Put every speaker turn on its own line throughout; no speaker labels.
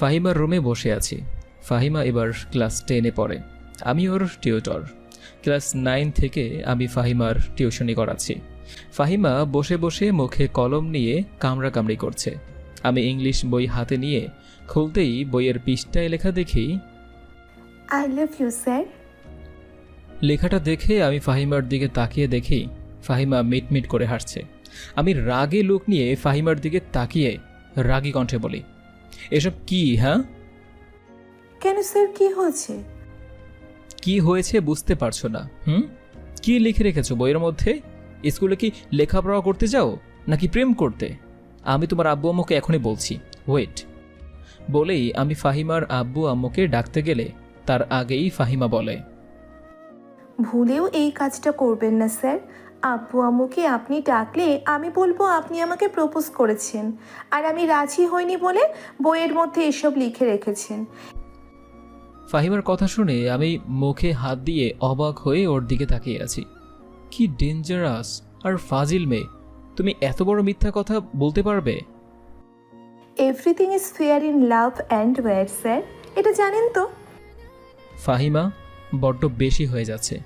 ফাহিমার রুমে বসে আছি। ফাহিমা এবার ক্লাস 10-এ পড়ে, আমি ওর টিউটর। ক্লাস 9 থেকে আমি ফাহিমার টিউশনি করাচ্ছি। ফাহিমা বসে বসে মুখে কলম নিয়ে কামড়াকামড়ি করছে। আমি ইংলিশ বই হাতে নিয়ে খুলতেই বইয়ের পৃষ্ঠায় লেখা দেখি,
আই লাভ ইউ স্যার।
লেখাটা দেখে আমি ফাহিমার দিকে তাকিয়ে দেখি ফাহিমা মিটমিট করে হাসছে। আমি রাগে লুক নিয়ে ফাহিমার দিকে তাকিয়ে রাগী কণ্ঠে বলি, এসব কি? হ্যাঁ,
কেন স্যার, কি হয়েছে?
কি হয়েছে বুঝতে পারছো না? কি লিখে রেখেছো বইয়ের মধ্যে? স্কুলে কি লেখাপড়া করতে যাও নাকি প্রেম করতে? আমি তোমার আব্বু আম্মুকে এখনই বলছি, ওয়েট। বলেই আমি ফাহিমার আব্বু আম্মুকে ডাকতে গেলে তার আগেই ফাহিমা বলে,
ভুলেও এই কাজটা করবেন না স্যার। আব্বু আম্মুকে আপনি ডাকলে আমি বলবো আপনি আমাকে প্রপোজ করেছেন, আর আমি রাজি হইনি বলে বইয়ের মধ্যে এসব লিখে রেখেছেন।
ফাহিমার কথা শুনে আমি মুখে হাত দিয়ে অবাক হয়ে ওর দিকে তাকিয়ে আছি। কি ডেঞ্জারাস আর ফাজিল মেয়ে! তুমি এত বড় মিথ্যা কথা বলতে পারবে?
Everything is fair in love and war sir, এটা জানেন তো?
ফাহিমা, বড্ড বেশি হয়ে যাচ্ছে।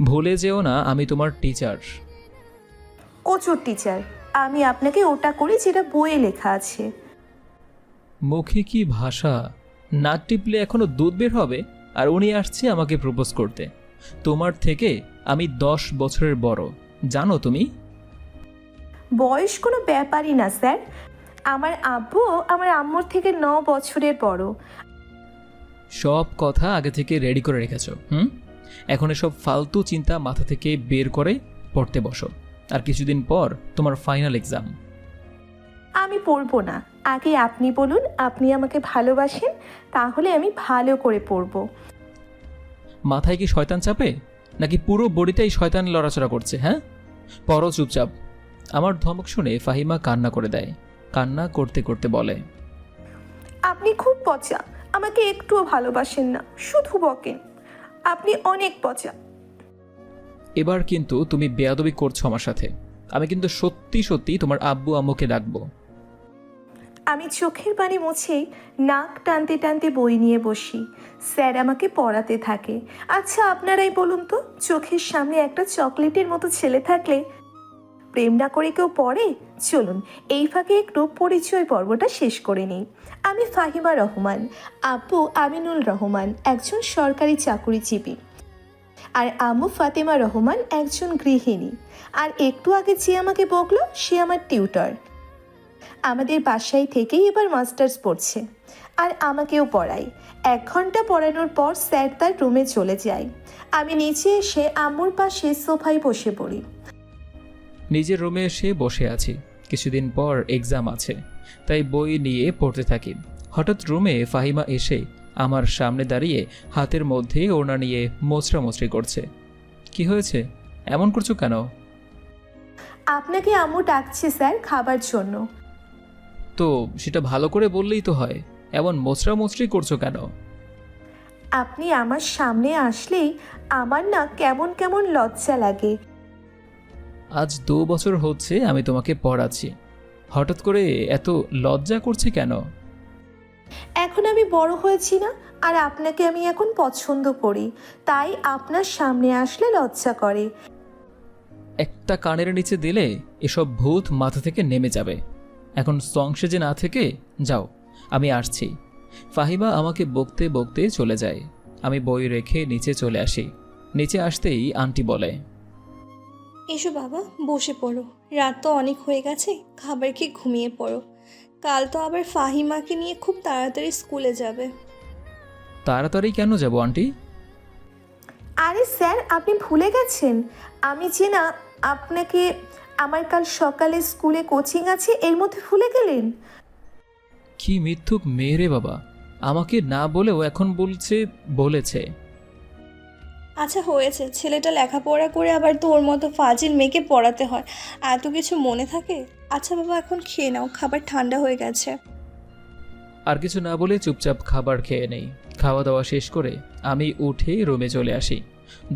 ভুলে যেও না আমি তোমার টিচার।
কোচোর টিচার, আমি আপনাকে ওটা করি যেটা বইয়ে লেখা আছে।
মুখে কি ভাষা! নাক টিপলে এখনো দুধ বের হবে, আর উনি আসছে আমাকে প্রপোজ করতে। তোমার থেকে আমি 10 বছরের বড়, জানো তুমি?
বয়স কোনো ব্যাপারই না স্যার। আমার আব্বু আমার আম্মুর থেকে 9 বছরের বড়।
সব কথা আগে থেকে রেডি করে রেখেছো। এখন এসব ফালতু চিন্তা মাথা থেকে বের করে পড়তে বসো। আর কিছুদিন পর তোমার ফাইনাল এক্সাম।
আমি পড়বো না, আগে আপনি বলুন আপনি আমাকে ভালোবাসেন, তাহলে আমি ভালো করে পড়বো।
মাথায় কি শয়তান চাপে, নাকি পুরো বডিটাই শয়তান লড়াচড়া করছে? হ্যাঁ, পড়ো চুপচাপ। আমার ধমক শুনে ফাহিমা কান্না করে দেয়। কান্না করতে করতে বলে,
আপনি খুব পচা, আমাকে একটুও ভালোবাসেন না, শুধু বকেন। আপনি অনেক পচা।
এবার কিন্তু তুমি বেয়াদবি করছো আমার সাথে। আমি কিন্তু সত্যি সত্যি তোমার আব্বু আম্মুকে ডাকবো।
আমি চোখের পানি মুছেই নাক টানতে টানতে বই নিয়ে বসি। স্যার আমাকে পড়াতে থাকে। আচ্ছা আপনারাই বলুন তো, চোখের সামনে একটা চকলেটের মতো ছেলে থাকলে প্রেম না করে কেউ পড়ে? চলুন এই ফাঁকে একটু পরিচয় পর্বটা শেষ করে নিই। আমি ফাহিমা রহমান, আব্বু আমিনুল রহমান একজন সরকারি চাকুরিজীবী, আর আম্মু ফাতেমা রহমান একজন গৃহিণী। আর একটু আগে যে আমাকে বকলো সে আমার টিউটর। আমাদের বাসায় থেকেই এবার মাস্টার্স পড়ছে, আর আমাকেও পড়ায়। 1 ঘন্টা পড়ানোর পর স্যার তার রুমে চলে যায়। আমি নিচে এসে আম্মুর পাশে সোফায় বসে পড়ি।
নিজের রুমে এসে বসে আছি। কিছুদিন পর এক্সাম আছে, তাই বই নিয়ে পড়তে থাকি। হঠাৎ রুমে ফাহিমা এসে আমার সামনে দাঁড়িয়ে হাতের মধ্যে ওড়না নিয়ে মোচড়ামোচড়ি করছে। কি হয়েছে? এমন করছো কেন?
আপনাকে আম্মু ডাকছে স্যার খাবার জন্য।
তো সেটা ভালো করে বললেই তো হয়, এমন মোচড়ামোচড়ি করছো কেন?
আপনি আমার সামনে আসলেই আমার না কেমন কেমন লজ্জা লাগে।
আজ 2 বছর হচ্ছে আমি তোমাকে পড়াচ্ছি, হঠাৎ করে এত লজ্জা করছে কেন?
এখন আমি বড় হয়েছি না, আর আপনাকে আমি এখন পছন্দ করি, তাই আপনার সামনে আসলে লজ্জা করে।
একটা কানের নিচে দিলে এসব ভূত মাথা থেকে নেমে যাবে। এখন সং সেজে না থেকে যাও, আমি আসছি। ফাহিমা আমাকে বকতে বকতে চলে যায়। আমি বই রেখে নিচে চলে আসি। নিচে আসতেই আন্টি বলে,
এসো বাবা, বসে পড়ো। রাত তো অনেক হয়ে গেছে, খাবার খেয়ে ঘুমিয়ে পড়ো। কাল তো আবার ফাহিমাকে নিয়ে খুব তাড়াতাড়ি স্কুলে যাবে।
তাড়াতাড়ি কেন যাব আন্টি?
আরে স্যার, আপনি ভুলে গেছেন আমি যে না আপনাকে, আমার কাল সকালে স্কুলে কোচিং আছে, এর মধ্যে ভুলে গেলেন?
কি মিথ্যুক মেয়ে রে বাবা, আমাকে না বলেও এখন বলেছে।
আচ্ছা হয়েছে, ছেলেটা লেখাপড়া করে আবার তোর মতো ফাজিল মেয়েকে পড়াতে হয়, এত কিছু মনে থাকে? আচ্ছা বাবা, এখন খেয়ে নাও, খাবার ঠান্ডা হয়ে গেছে।
আর কিছু না বলে চুপচাপ খাবার খেয়ে নেই। খাওয়া দাওয়া শেষ করে আমি উঠে রুমে চলে আসি।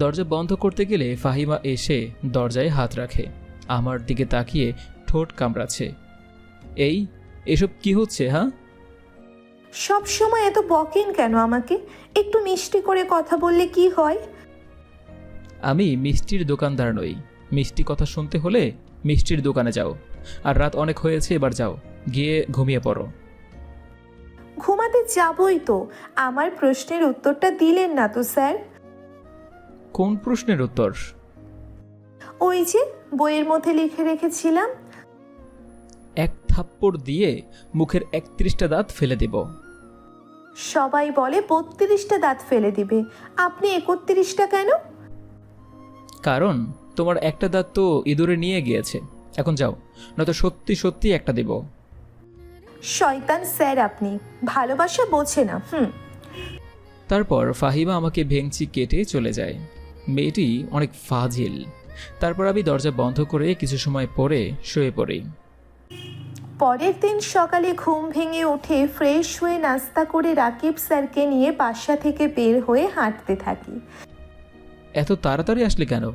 দরজা বন্ধ করতে গেলে ফাহিমা এসে দরজায় হাত রাখে। আমার দিকে তাকিয়ে ঠোঁট কামড়াচ্ছে। এসব কি হচ্ছে? হ্যাঁ,
সব সময় এত বকেন কেন আমাকে? একটু মিষ্টি করে কথা বললে কি হয়?
আমি মিষ্টির দোকানদার নই। মিষ্টি কথা শুনতে হলে মিষ্টির দোকানে যাও। আর রাত অনেক হয়েছে, এবার যাও, গিয়ে ঘুমিয়ে পড়ো।
ঘুমাতে যাবই তো। আমার প্রশ্নের উত্তরটা দিলেন না তো স্যার।
কোন প্রশ্নের উত্তর?
ওই যে বইয়ের মধ্যে লিখে রেখেছিলাম।
এক থাপ্পড় দিয়ে মুখের 31টা দাঁত ফেলে দেব।
সবাই বলে 32টা দাঁত ফেলে দিবে, আপনি 31টা কেন?
কারণ তোমার একটা দাঁত তো ইঁদুরে নিয়ে গিয়েছে। এখন যাও, নয়তো সত্যি সত্যি একটা দেব।
শয়তান স্যার আপনি, ভালোবাসা বোঝে না।
তারপর ফাহিমা আমাকে ভেঙচি কেটে চলে যায়। মেয়েটি অনেক ফাজিল। তারপর আমি দরজা বন্ধ করে কিছু সময় পরে শুয়ে পড়ি।
পরের দিন সকালে ঘুম ভেঙে উঠে ফ্রেশ হয়ে নাস্তা করে রাকিব স্যারকে নিয়ে বাসা থেকে বের হয়ে হাঁটতে থাকি।
এত তাড়াতাড়ি আসলে কেন?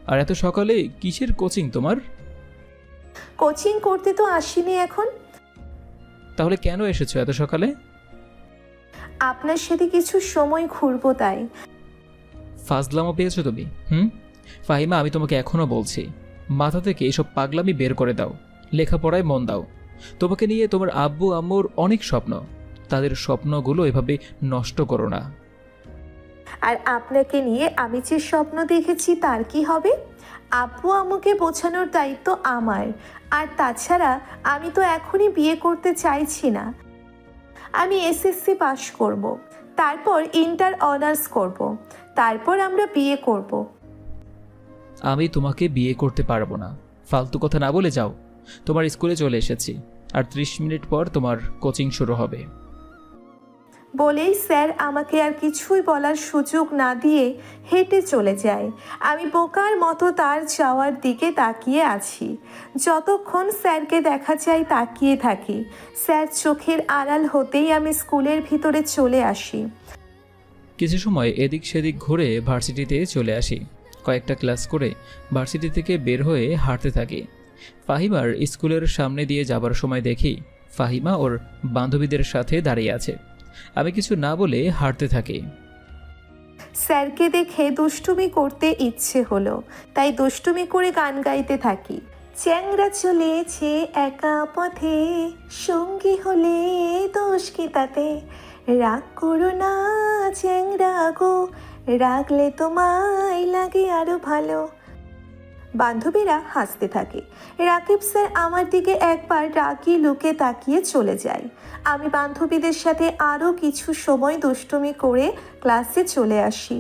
আর এত সকালে কিসের কোচিং তোমার?
কোচিং করতে তো আসিনি এখন।
তাহলে কেন এসেছো এত সকালে?
আপনার সাথে কিছু সময় ঘুরবো তাই।
ফাজলামো পেয়েছো তুমি? ফাহিমা, আমি তোমাকে এখনো বলছি, মাথা থেকে এসব পাগলামি বের করে দাও, লেখাপড়ায় মন দাও। তোমাকে নিয়ে তোমার আব্বু আম্মুর অনেক স্বপ্ন, তাদের স্বপ্নগুলো এভাবে নষ্ট করো না।
আর আপনাকে নিয়ে আমি যে স্বপ্ন দেখেছি তার কি হবে? আব্বু আম্মুকে বোঝানোর দায়িত্ব আমার। আর তাছাড়া আমি তো এখনই বিয়ে করতে চাইছি না। আমি এসএসসি পাশ করব, তারপর ইন্টার অনার্স করব, তারপর আমরা বিয়ে করব।
আমি তোমাকে বিয়ে করতে পারবো না। ফালতু কথা না বলে যাও, তোমার স্কুলে চলে এসেছি। আর 30 মিনিট পর তোমার কোচিং শুরু হবে।
বলেই স্যার আমাকে আর কিছুই বলার সুযোগ না দিয়ে হেঁটে চলে যায়। আমি বোকার মতো তার যাওয়ার দিকে তাকিয়ে আছি। যতক্ষণ স্যারকে দেখা যায় তাকিয়ে থাকি। স্যার চোখের আড়াল হতেই আমি স্কুলের ভিতরে চলে আসি।
কিছু সময় এদিক সেদিক ঘুরে ভার্সিটিতে চলে আসি। কয়েকটা ক্লাস করে ভার্সিটি থেকে বের হয়ে হাঁটতে থাকি। ফাহিমার স্কুলের সামনে দিয়ে যাবার সময় দেখি ফাহিমা ওর বান্ধবীদের সাথে দাঁড়িয়ে আছে। আমি কিছু না বলে হাঁটতে থাকি।
স্যারকে দেখে দুষ্টুমি করতে ইচ্ছে হলো, তাই দুষ্টুমি করে গান গাইতে থাকি। চ্যাংরা চলেছে একা পথে, সঙ্গী হলে দোষ কি তাতে? রাগ করো না চ্যাংরা গো, রাগলে তোমায় লাগে আরো ভালো। বান্ধবীরা হাসতে থাকে। রাকিব স্যার আমার দিকে একবার রাগি লুকে তাকিয়ে চলে যায়। আমি বান্ধবীদের সাথে আরও কিছু সময় দুষ্টুমি করে ক্লাসে চলে আসি।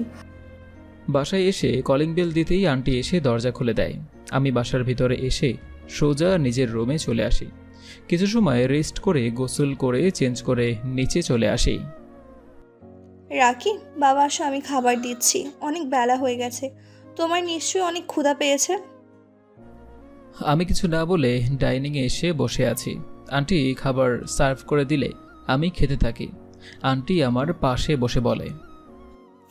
বাসায় এসে কলিং বেল দিতেই আন্টি এসে দরজা খুলে দেয়। আমি বাসার ভিতরে এসে সোজা নিজের রুমে চলে আসি। কিছু সময় রেস্ট করে গোসল করে চেঞ্জ করে নিচে চলে আসি।
রাকি, বাবা আসো, আমি খাবার দিচ্ছি, অনেক বেলা হয়ে গেছে। তোমার নিশ্চয়ই অনেক ক্ষুধা পেয়েছে।
আমি কিছু না বলে ডাইনিংয়ে এসে বসে আছি। আন্টি খাবার সার্ভ করে দিলে আমি খেতে থাকি। আন্টি আমার পাশে বসে বলে,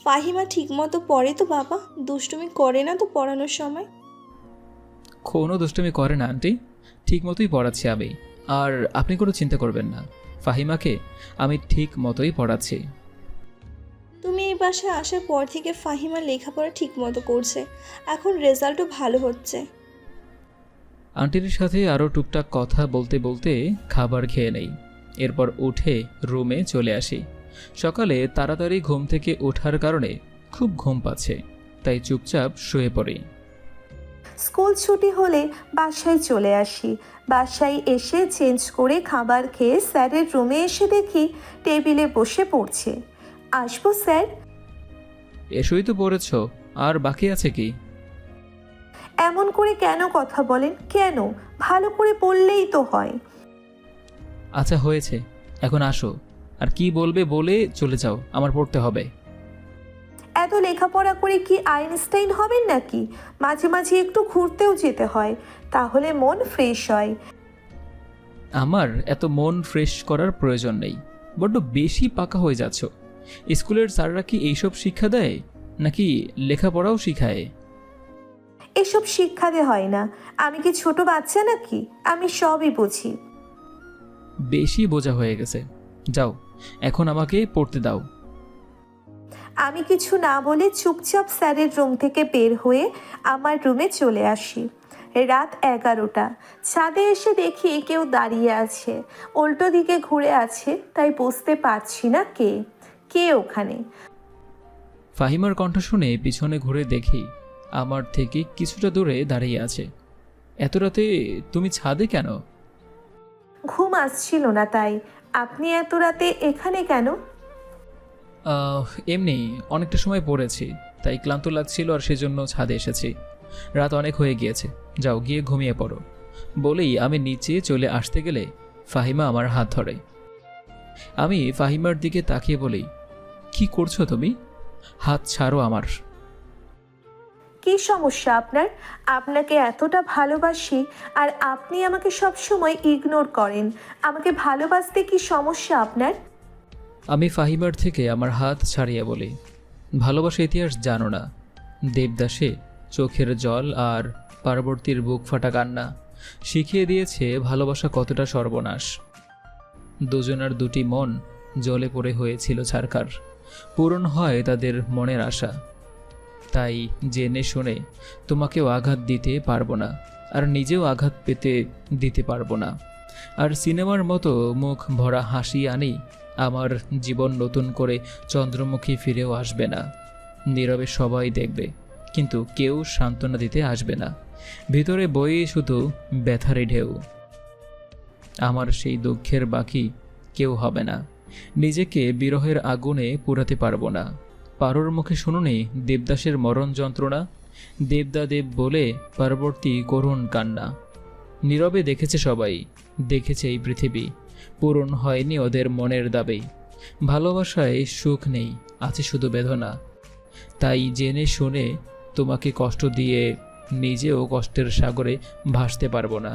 ফাহিমা ঠিকমতো পড়ে তো বাবা? দুষ্টুমি করে না তো পড়ানোর সময়?
কোনো দুষ্টুমি করে না আন্টি, ঠিক মতোই পড়াচ্ছি আমি। আর আপনি কোনো চিন্তা করবেন না, ফাহিমাকে আমি ঠিক মতোই পড়াচ্ছি।
তুমি এই বাসায় আসার পর থেকে ফাহিমা লেখাপড়া ঠিক মতো করছে, এখন রেজাল্টও ভালো হচ্ছে।
আন্টির সাথে আরও টুকটাক কথা বলতে বলতে খাবার খেয়ে নেই। এরপর উঠে রুমে চলে আসি। সকালে তাড়াতাড়ি ঘুম থেকে ওঠার কারণে খুব ঘুম পাচ্ছে, তাই চুপচাপ শুয়ে পড়ি।
স্কুল ছুটি হলে বাসায় চলে আসি। বাসায় এসে চেঞ্জ করে খাবার খেয়ে স্যারের রুমে এসে দেখি টেবিলে বসে পড়ছে। আসবো স্যার?
এসই তো পড়েছ, আর বাকি আছে কি?
এমন করে কেন কথা বলেন? কেন? ভালো করে পড়লেই তো হয়।
আচ্ছা হয়েছে, এখন আসো। আর কি বলবে বলে চলে যাও, আমার পড়তে হবে।
এত লেখাপড়া করে কি আইনস্টাইন হবেন নাকি? মাঝে মাঝে একটু ঘুরতেও যেতে হয়, তাহলে মন ফ্রেশ হয়।
আমার এত মন ফ্রেশ করার প্রয়োজন নেই, বড্ড বেশি পাকা হয়ে যাচ্ছ। স্কুলের স্যাররা কি এইসব শিক্ষা দেয়, নাকি লেখাপড়াও শিখায়?
এসব শিক্ষাতে হয় না। আমি কি ছোট বাচ্চা নাকি? আমি সবই বুঝি।
বেশি বোঝা হয়ে গেছে, যাও এখন আমাকে পড়তে দাও।
আমি কিছু না বলে চুপচাপ স্যারের রুম থেকে বের হয়ে আমার রুমে চলে আসি। রাত 11টা। ছাদে এসে দেখি কেউ দাঁড়িয়ে আছে, উল্টো দিকে ঘুরে আছে, তাই বুঝতে পারছি না কে কে ওখানে।
ফাহিমার কণ্ঠ শুনে পিছনে ঘুরে দেখি আমার থেকে কিছুটা দূরে দাঁড়িয়ে আছে। এত রাতে তুমি ছাদে কেন?
ঘুম আসছিল না তাই। আপনি এত রাতে এখানে কেন?
এমনি অনেকটা সময় পড়েছি, তাই ক্লান্ত লাগছিল আর সেজন্য ছাদে এসেছি। রাত অনেক হয়ে গিয়েছে, যাও গিয়ে ঘুমিয়ে পড়ো। বলেই আমি নিচে চলে আসতে গেলে ফাহিমা আমার হাত ধরে। আমি ফাহিমার দিকে তাকিয়ে বলি, কি করছো তুমি? হাত ছাড়ো আমার।
কি সমস্যা আপনার? আপনাকে এতটা ভালোবাসি আর আপনি আমাকে সবসময় ইগনোর করেন। আমাকে ভালোবাসতে কি সমস্যা আপনার?
আমি ফাহিমার থেকে আমার হাত ছাড়িয়ে বলি, ভালোবাসা ইতিহাস জানো না। দেবদাসে চোখের জল আর পার্বতীর বুক ফাটা কান্না শিখিয়ে দিয়েছে ভালোবাসা কতটা সর্বনাশ। দুজনের দুটি মন জলে পড়ে হয়েছিল ছারখার। পূরণ হয় তাদের মনের আশা। তাই জেনে শুনে তোমাকেও আঘাত দিতে পারবো না, আর নিজেও আঘাত পেতে দিতে পারবো না। আর সিনেমার মতো মুখ ভরা হাসি আনি আমার জীবন নতুন করে চন্দ্রমুখী ফিরেও আসবে না। নীরবে সবাই দেখবে, কিন্তু কেউ সান্ত্বনা দিতে আসবে না। ভিতরে বয়ে শুধু ব্যথারে ঢেউ। আমার সেই দুঃখের বাকি কেউ হবে না। নিজেকে বিরহের আগুনে পুরাতে পারবো না। পারোর মুখে শুনুনি দেবদাসের মরণ যন্ত্রণা। দেবদা দেব বলে পার্বতী করুণ কান্না। নীরবে দেখেছে সবাই, দেখেছে এই পৃথিবী। পূরণ হয়নি ওদের মনের দাবি। ভালোবাসায় সুখ নেই, আছে শুধু বেদনা। তাই জেনে শুনে তোমাকে কষ্ট দিয়ে নিজেও কষ্টের সাগরে ভাসতে পারবো না।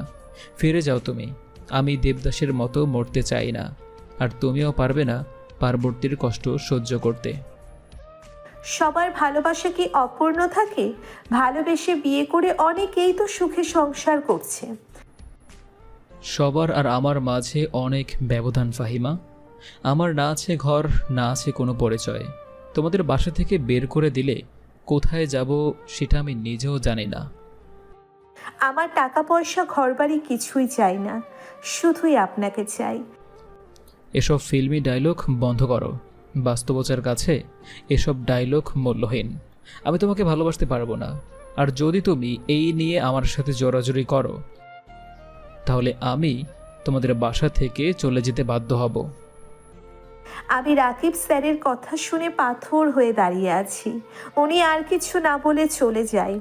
ফিরে যাও তুমি। আমি দেবদাসের মতো মরতে চাই না, আর তুমিও পারবে না পার্বতীর কষ্ট সহ্য করতে।
সবার ভালোবাসা কি অপূর্ণ থাকে? ভালোবেসে বিয়ে করে অনেকেই তো সুখে সংসার করছে।
সবার আর আমার মাঝে অনেক ব্যবধান ফাহিমা। আমার না আছে ঘর, না আছে কোনো পরিচয়। তোমাদের বাসা থেকে বের করে দিলে কোথায় যাব সেটা আমি নিজেও জানি না।
আমার টাকা পয়সা ঘরবাড়ি কিছুই চাই না, শুধুই আপনাকে চাই।
এসব ফিল্মি ডায়লগ বন্ধ করো। বাস্তবতার কাছে এসব ডায়লগ মূল্যহীন। আমি তোমাকে ভালোবাসতে পারবো না। আর যদি তুমি এই নিয়ে আমার সাথে জোরাজুরি করো, তাহলে আমি তোমাদের বাসা থেকে চলে যেতে বাধ্য হব।
আমি রাকিব স্যারের কথা শুনে পাথর হয়ে দাঁড়িয়ে আছি। উনি আর কিছু না বলে চলে যায়।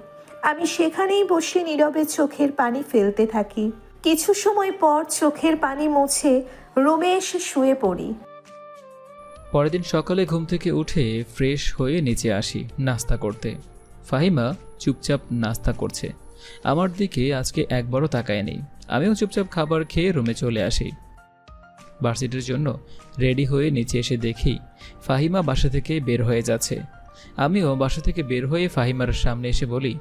আমি সেখানেই বসে নীরবে চোখের পানি ফেলতে থাকি। কিছু সময় পর চোখের পানি মুছে রুমে এসে শুয়ে পড়ি।
পরের দিন সকালে ঘুম থেকে উঠে ফ্রেশ হয়ে নিচে আসি নাস্তা করতে। ফাহিমা চুপচাপ নাস্তা করছে, আমার দিকে আজকে একবারও তাকায়নি। আমিও চুপচাপ খাবার খেয়ে রুমে চলে আসি। ভার্সিটির জন্য রেডি হয়ে নিচে এসে দেখি ফাহিমা বাসা থেকে বের হয়ে যাচ্ছে। আমিও বাসা থেকে বের হয়ে ফাহিমার সামনে এসে বলি,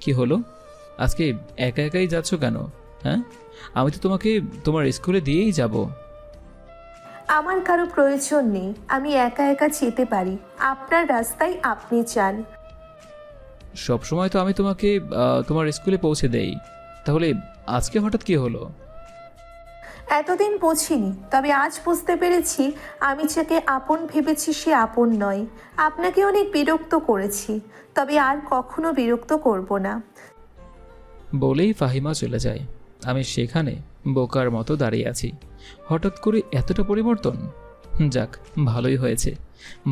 কি হলো, আজকে একা একাই যাচ্ছ কেন? হ্যাঁ, আমি তো তোমাকে তোমার স্কুলে দিয়েই যাব।
আমার কারো প্রয়োজন নেই, আমি একা একা যেতে পারি। আপনার রাস্তায় আপনি চান।
সবসময় তো আমি তোমাকে তোমার স্কুলে পৌঁছে দেই, তাহলে আজকে হঠাৎ কি হলো?
এতদিন বুঝিনি, তবে আজ বুঝতে পেরেছি আমি যাকে আপন ভেবেছি সে আপন নয়। আপনাকে অনেক বিরক্ত করেছি, তবে আর কখনো বিরক্ত করব না।
বলেই ফাহিমা চলে যায়। আমি সেখানে বোকার মতো দাঁড়িয়ে আছি। হঠাৎ করে এতটা পরিবর্তন? যাক, ভালোই হয়েছে।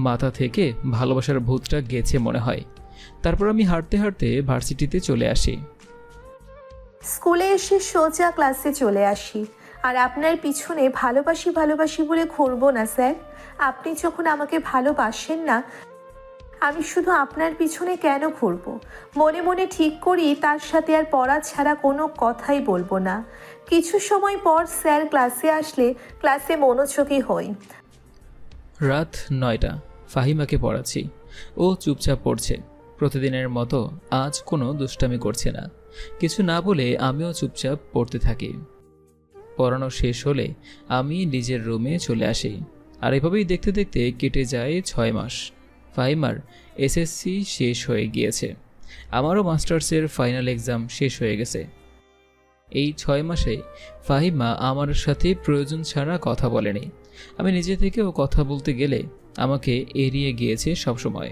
মাথা থেকে ভালোবাসার ভূতটা গেছে মনে হয়। তারপর আমি হাঁটতে হাঁটতে ভার্সিটিতে চলে আসি।
স্কুলে এসে সোজা ক্লাসে চলে আসি। আর আপনার পিছনে ভালোবাসি ভালোবাসি বলে ঘুরবো না স্যার। আপনি যখন আমাকে ভালোবাসেন না, আমি শুধু আপনার পিছনে কেন ঘুরবো? মনে মনে ঠিক করি তার সাথে আর পড়া ছাড়া কোনো কথাই বলবো না। কিছু সময় পর স্যার ক্লাসে আসলে ক্লাসে মনোযোগী হই।
রাত 9টা। ফাহিমাকে পড়াচ্ছি। ও চুপচাপ পড়ছে। প্রতিদিনের মতো আজ কোনো দুষ্টামি করছে না। কিছু না বলে আমিও চুপচাপ পড়তে থাকি। পড়ানো শেষ হলে আমি নিজের রুমে চলে আসি। আর এভাবেই দেখতে দেখতে কেটে যায় 6 মাস। ফাহিমার এসএসসি শেষ হয়ে গিয়েছে, আমারও মাস্টার্সের ফাইনাল এক্সাম শেষ হয়ে গেছে। এই 6 মাসে ফাহিমা আমার সাথে প্রয়োজন ছাড়া কথা বলেনি। আমি নিজে থেকেও কথা বলতে গেলে আমাকে এড়িয়ে গিয়েছে সবসময়।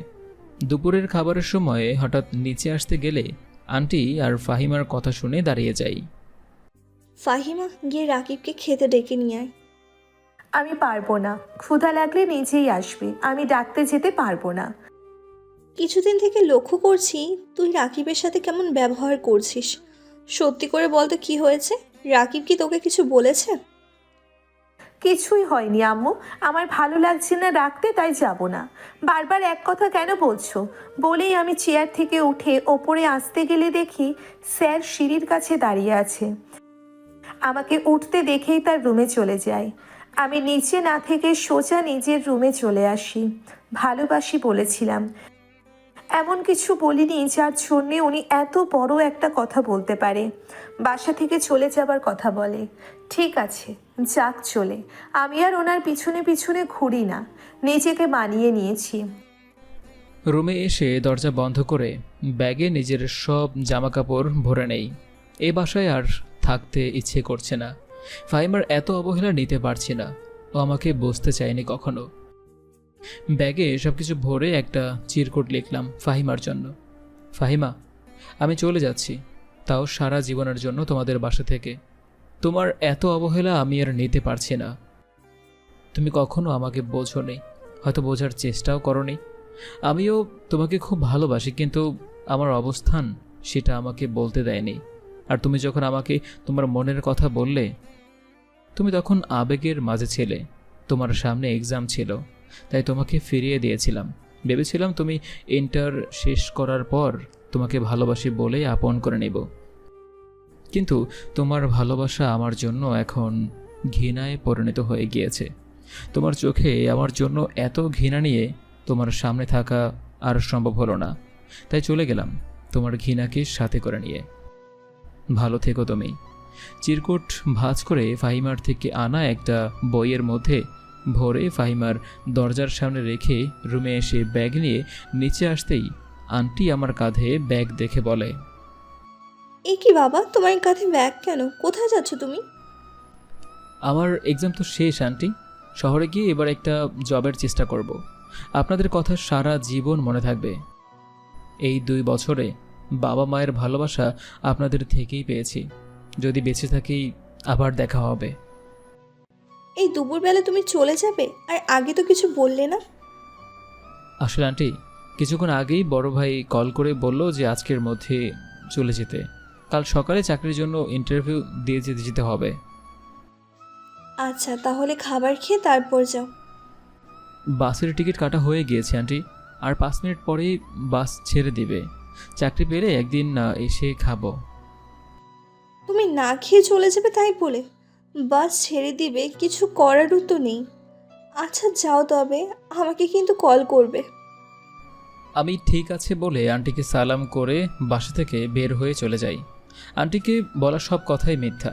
দুপুরের খাবারের সময় হঠাৎ নিচে আসতে গেলে আন্টি আর ফাহিমার কথা শুনে দাঁড়িয়ে যাই।
ফাহিমা, গিয়ে রাকিবকে খেতে ডেকে নিয়ে আয়।
আমি পারবো না, ক্ষুধা লাগলে নিজেই আসবে, আমি ডাকতে যেতে পারবো না।
কিছুদিন থেকে লক্ষ্য করছি তুই রাকিবের সাথে কেমন ব্যবহার করছিস। সত্যি করে বলতে কি হয়েছে? রাকিব কি তোকে কিছু বলেছে?
কিছুই হয়নি আম্মু, আমার ভালো লাগছে না রাখতে, তাই যাব না। বারবার এক কথা কেন বলছো? বলেই আমি চেয়ার থেকে উঠে ওপরে আসতে গেলে দেখি স্যার সিঁড়ির কাছে দাঁড়িয়ে আছে। আমাকে উঠতে দেখেই তার রুমে চলে যায়। আমি নিচে না থেকে সোজা নিজের রুমে চলে আসি। ভালোবাসি বলেছিলাম, এমন কিছু বলিনি যার জন্যে উনি এত বড় একটা কথা বলতে পারে। বাসা থেকে চলে যাবার কথা বলে, ঠিক আছে যাক চলে, আমি আর ওনার পিছনে পিছনে ঘুরি না, নিজেকে মানিয়ে নিয়েছি।
রুমে এসে দরজা বন্ধ করে ব্যাগে নিজের সব জামাকাপড় ভরে নেই। এই বাসায় আর থাকতে ইচ্ছে করছে না। ফাহিমার এত অবহেলা নিতে পারছি না। ও আমাকে বুঝতে চায়নি কখনো। ব্যাগে সব কিছু ভরে একটা চিরকুট লিখলাম ফাহিমার জন্য। ফাহিমা, আমি চলে যাচ্ছি, তাও সারা জীবনের জন্য তোমাদের বাসা থেকে। তোমার এত অবহেলা আমি আর নিতে পারছি না। তুমি কখনো আমাকে বোঝোনি, হয়তো বোঝার চেষ্টাও করোনি। আমিও তোমাকে খুব ভালোবাসি, কিন্তু আমার অবস্থান সেটা আমাকে বলতে দেয়নি। আর তুমি যখন আমাকে তোমার মনের কথা বললে, তুমি তখন আবেগের মাঝে ছিলে। তোমার সামনে এক্সাম ছিল, তাই তোমাকে ফিরিয়ে দিয়েছিলাম। ভেবেছিলাম তুমি ইন্টার শেষ করার পর তোমাকে ভালোবাসি বলেই আপন করে নেব। কিন্তু তোমার ভালোবাসা আমার জন্য এখন ঘৃণায় পরিণত হয়ে গিয়েছে। তোমার চোখে আমার জন্য এত ঘৃণা নিয়ে তোমার সামনে থাকা আর সম্ভব হলো না, তাই চলে গেলাম তোমার ঘৃণাকে সাথে করে নিয়ে। ভালো থেকো তুমি। চিরকুট ভাঁজ করে ফাহিমার থেকে আনা একটা বইয়ের মধ্যে ভরে ফাহিমার দরজার সামনে রেখে রুমে এসে ব্যাগ নিয়ে নিচে আসতেই আন্টি আমার কাঁধে ব্যাগ দেখে বলে,
এ কি বাবা, তোমার কাঁধে ব্যাগ কেন? কোথায় যাচ্ছ তুমি?
আমার এক্সাম তো শেষ আন্টি, শহরে গিয়ে এবার একটা জবের চেষ্টা করব। আপনাদের কথা সারা জীবন মনে থাকবে। এই 2 বছরে বাবা মায়ের ভালোবাসা আপনাদের থেকেই পেয়েছি। যদি বেঁচে থাকি আবার দেখা হবে।
এই দুপুরবেলা তুমি চলে যাবে? আর আগে তো কিছু বললে না।
আসলে আন্টি, কিছুক্ষণ আগেই বড় ভাই কল করে বলল যে আজকের মধ্যে চলে যেতে। কাল সকালে চাকরির জন্য ইন্টারভিউ দিয়ে যেতে হবে।
আচ্ছা, তাহলে খাবার খেয়ে তারপর যাও।
বাসের টিকিট কাটা হয়ে গিয়েছে আন্টি, আর 5 মিনিট পরেই বাস ছেড়ে দিবে। চাকরি পেলে একদিন এসে খাবো।
তুমি না খেয়ে চলে যাবে তাই বলে? বাস ছেড়ে দিবে, কিছু করারও তো নেই। আচ্ছা যাও, তবে আমাকে কিন্তু কল করবে।
আমি ঠিক আছে বলে আন্টিকে সালাম করে বাসা থেকে বের হয়ে চলে যাই। আন্টিকে বলা সব কথাই মিথ্যা।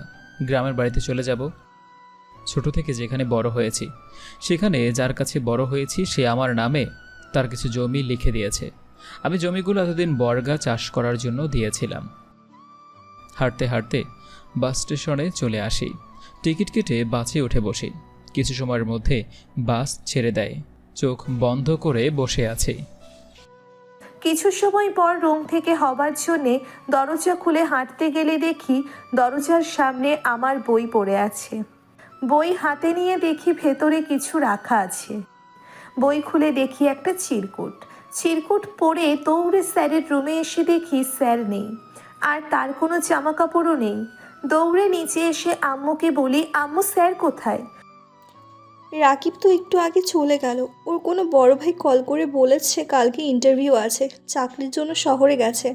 গ্রামের বাড়িতে চলে যাব। ছোট থেকে যেখানে বড় হয়েছি, সেখানে যার কাছে বড় হয়েছি সে আমার নামে তার কিছু জমি লিখে দিয়েছে। আমি জমিগুলো এতদিন বর্গা চাষ করার জন্য দিয়েছিলাম। হাঁটতে হাঁটতে বাস স্টেশনে চলে আসি। টিকিট কেটে বাসে উঠে বসি। কিছু সময়ের মধ্যে বাস ছেড়ে দেয়। চোখ বন্ধ করে বসে আছি।
কিছু সময় পর রুম থেকে হবার জন্যে দরজা খুলে হাঁটতে গেলে দেখি দরজার সামনে আমার বই পড়ে আছে। বই হাতে নিয়ে দেখি ভেতরে কিছু রাখা আছে। বই খুলে দেখি একটা চিরকুট। চিরকুট পড়ে দৌড়ে স্যারের রুমে এসে দেখি স্যার নেই, আর তার কোনো জামা কাপড়ও নেই। দৌড়ে নিচে এসে আম্মুকে বলি, আম্মু স্যার কোথায়?
রাকিব তো একটু আগে চলে গেল। ওর কোনো বড় ভাই কল করে বলেছে কালকে ইন্টারভিউ আছে, চাকরির জন্য শহরে গেছে।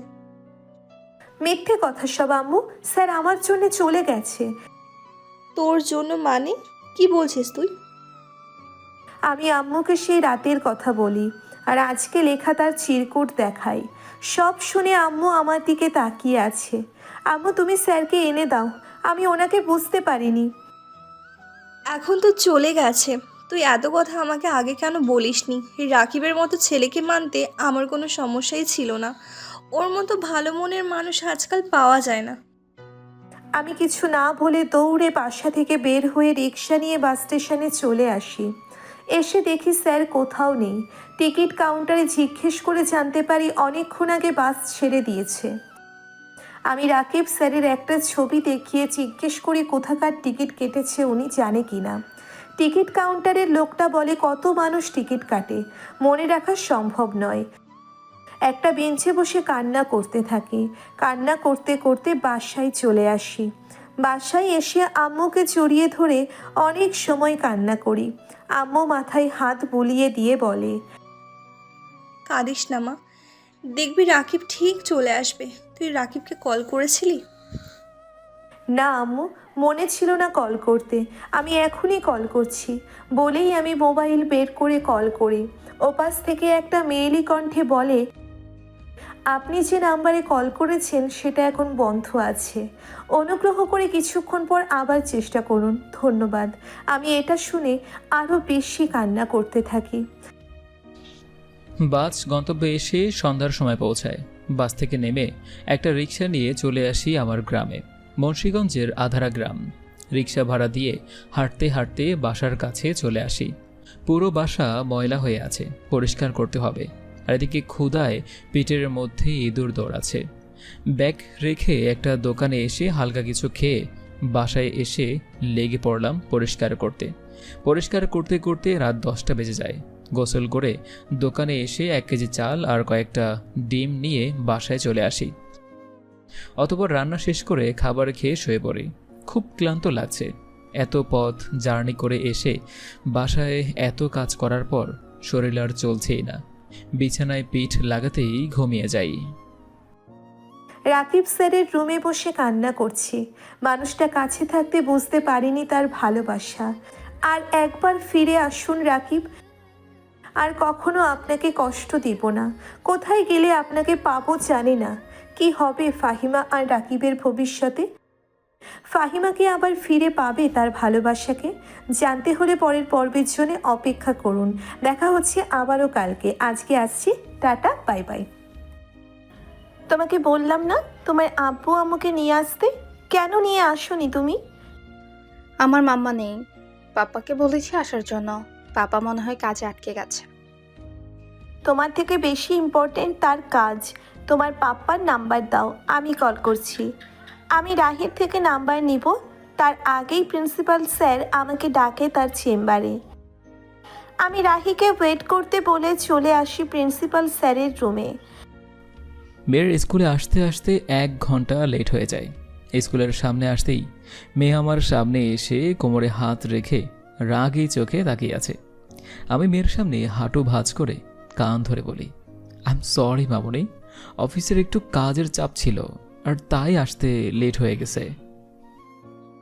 মিথ্যে কথা সব আম্মু, স্যার আমার জন্য চলে গেছে।
তোর জন্য মানে? কি বলছিস তুই?
আমি আম্মুকে সেই রাতের কথা বলি, আর আজকে লেখা তার চিরকুট দেখাই। সব শুনে আম্মু আমার দিকে তাকিয়ে আছে। আম্মু তুমি স্যারকে এনে দাও, আমি ওনাকে বুঝতে পারিনি।
এখন তো চলে গেছে, তুই এত কথা আমাকে আগে কেন বলিসনি? রাকিবের মতো ছেলেকে মানতে আমার কোনো সমস্যাই ছিল না। ওর মতো ভালো মনের মানুষ আজকাল পাওয়া যায় না।
আমি কিছু না বলে দৌড়ে বাসা থেকে বের হয়ে রিক্সা নিয়ে বাস স্টেশনে চলে আসি। এসে দেখি স্যার কোথাও নেই। টিকিট কাউন্টারে জিজ্ঞেস করে জানতে পারি অনেকক্ষণ আগে বাস ছেড়ে দিয়েছে। আমি রাকিব স্যারের একটা ছবি দেখিয়ে জিজ্ঞেস করি কোথাকার টিকিট কেটেছে উনি জানে কি না। টিকিট কাউন্টারের লোকটা বলে কত মানুষ টিকিট কাটে, মনে রাখা সম্ভব নয়। একটা বেঞ্চে বসে কান্না করতে থাকি। কান্না করতে করতে বাসায় চলে আসি। বাসায় এসে আম্মুকে জড়িয়ে ধরে অনেক সময় কান্না করি। আম্মু মাথায় হাত বুলিয়ে দিয়ে বলে,
কাঁদিস না মা, দেখবি রাকিব ঠিক চলে আসবে। তুই রাকিবকে কল করেছিলি?
না আম্মু, মনে ছিল না কল করতে, আমি এখনই কল করছি বলেই আমি মোবাইল বের করে কল করি। ওপাশ থেকে একটা মেয়েলি কণ্ঠে বলে, আপনি যে নাম্বারে কল করেছেন সেটা এখন বন্ধ আছে, অনুগ্রহ করে কিছুক্ষণ পর আবার চেষ্টা করুন, ধন্যবাদ। আমি এটা শুনে আরও বেশি কান্না করতে থাকি।
বাস গন্তব্যে এসে সন্ধ্যার সময় পৌঁছায়। বাস থেকে নেমে একটা রিক্সা নিয়ে চলে আসি আমার গ্রামে, মুন্সিগঞ্জের আধারা গ্রাম। রিক্সা ভাড়া দিয়ে হাঁটতে হাঁটতে বাসার কাছে চলে আসি। পুরো বাসা ময়লা হয়ে আছে, পরিষ্কার করতে হবে। আর এদিকে ক্ষুধায় পেটের মধ্যে ইঁদুর দৌড়াচ্ছে। ব্যাগ রেখে একটা দোকানে এসে হালকা কিছু খেয়ে বাসায় এসে লেগে পড়লাম পরিষ্কার করতে। পরিষ্কার করতে করতে রাত 10টা বেজে যায়। গোসল করে দোকানে এসে 1 কেজি চাল আর কয়েকটা ডিম নিয়ে বাসায় চলে আসি। অতঃপর রান্না শেষ করে খাবার খেয়ে শুয়ে পড়ি। খুব ক্লান্ত লাগছে। এত পথ জার্নি করে এসে বাসায় এত কাজ করার পর শরীর আর চলছেই না। বিছানায় পিঠ লাগাতেই ঘুমিয়ে যাই।
রাকিব স্যারের রুমে বসে কান্না করছি। মানুষটা কাছে থাকতে বুঝতে পারিনি তার ভালোবাসা। আর একবার ফিরে আসুন রাকিব, আর কখনো আপনাকে কষ্ট দিব না। কোথায় গেলে আপনাকে পাবো জানি না। কি হবে ফাহিমা আর রাকিবের ভবিষ্যতে? ফাহিমা কি আবার ফিরে পাবে তার ভালোবাসাকে? জানতে হলে পরের পর্বের জন্য অপেক্ষা করুন। দেখা হচ্ছে আবারও কালকে। আজকে আসছি, টাটা, বাই বাই। তোমাকে বললাম না তোমার আব্বু আম্মুকে নিয়ে আসতে? কেন নিয়ে আসোনি তুমি?
আমার মাম্মা নেই, পাপাকে বলেছি আসার জন্য। পাপা মনে হয় কাজে আটকে গেছে।
তোমার থেকে বেশি ইম্পর্টেন্ট তার কাজ। তোমার পাপ্পার নাম্বার দাও, আমি কল করছি। আমি রাহির থেকে নাম্বার নিব, তার আগেই প্রিন্সিপাল স্যার আমাকে ডাকে তার চেম্বারে। আমি রাহিকে ওয়েট করতে বলে চলে আসি প্রিন্সিপাল স্যারের রুমে।
মেয়ের স্কুলে আসতে আসতে 1 ঘন্টা লেট হয়ে যায়। স্কুলের সামনে আসতেই মেয়ে আমার সামনে এসে কোমরে হাত রেখে রাগী চোখে তাকিয়ে আছে। আমি মেয়ের সামনে হাঁটু ভাঁজ করে কান ধরে বলি, আই এম সরি মামুনি, অফিসের একটু কাজের চাপ ছিল আর তাই আসতে লেট হয়ে গেছে।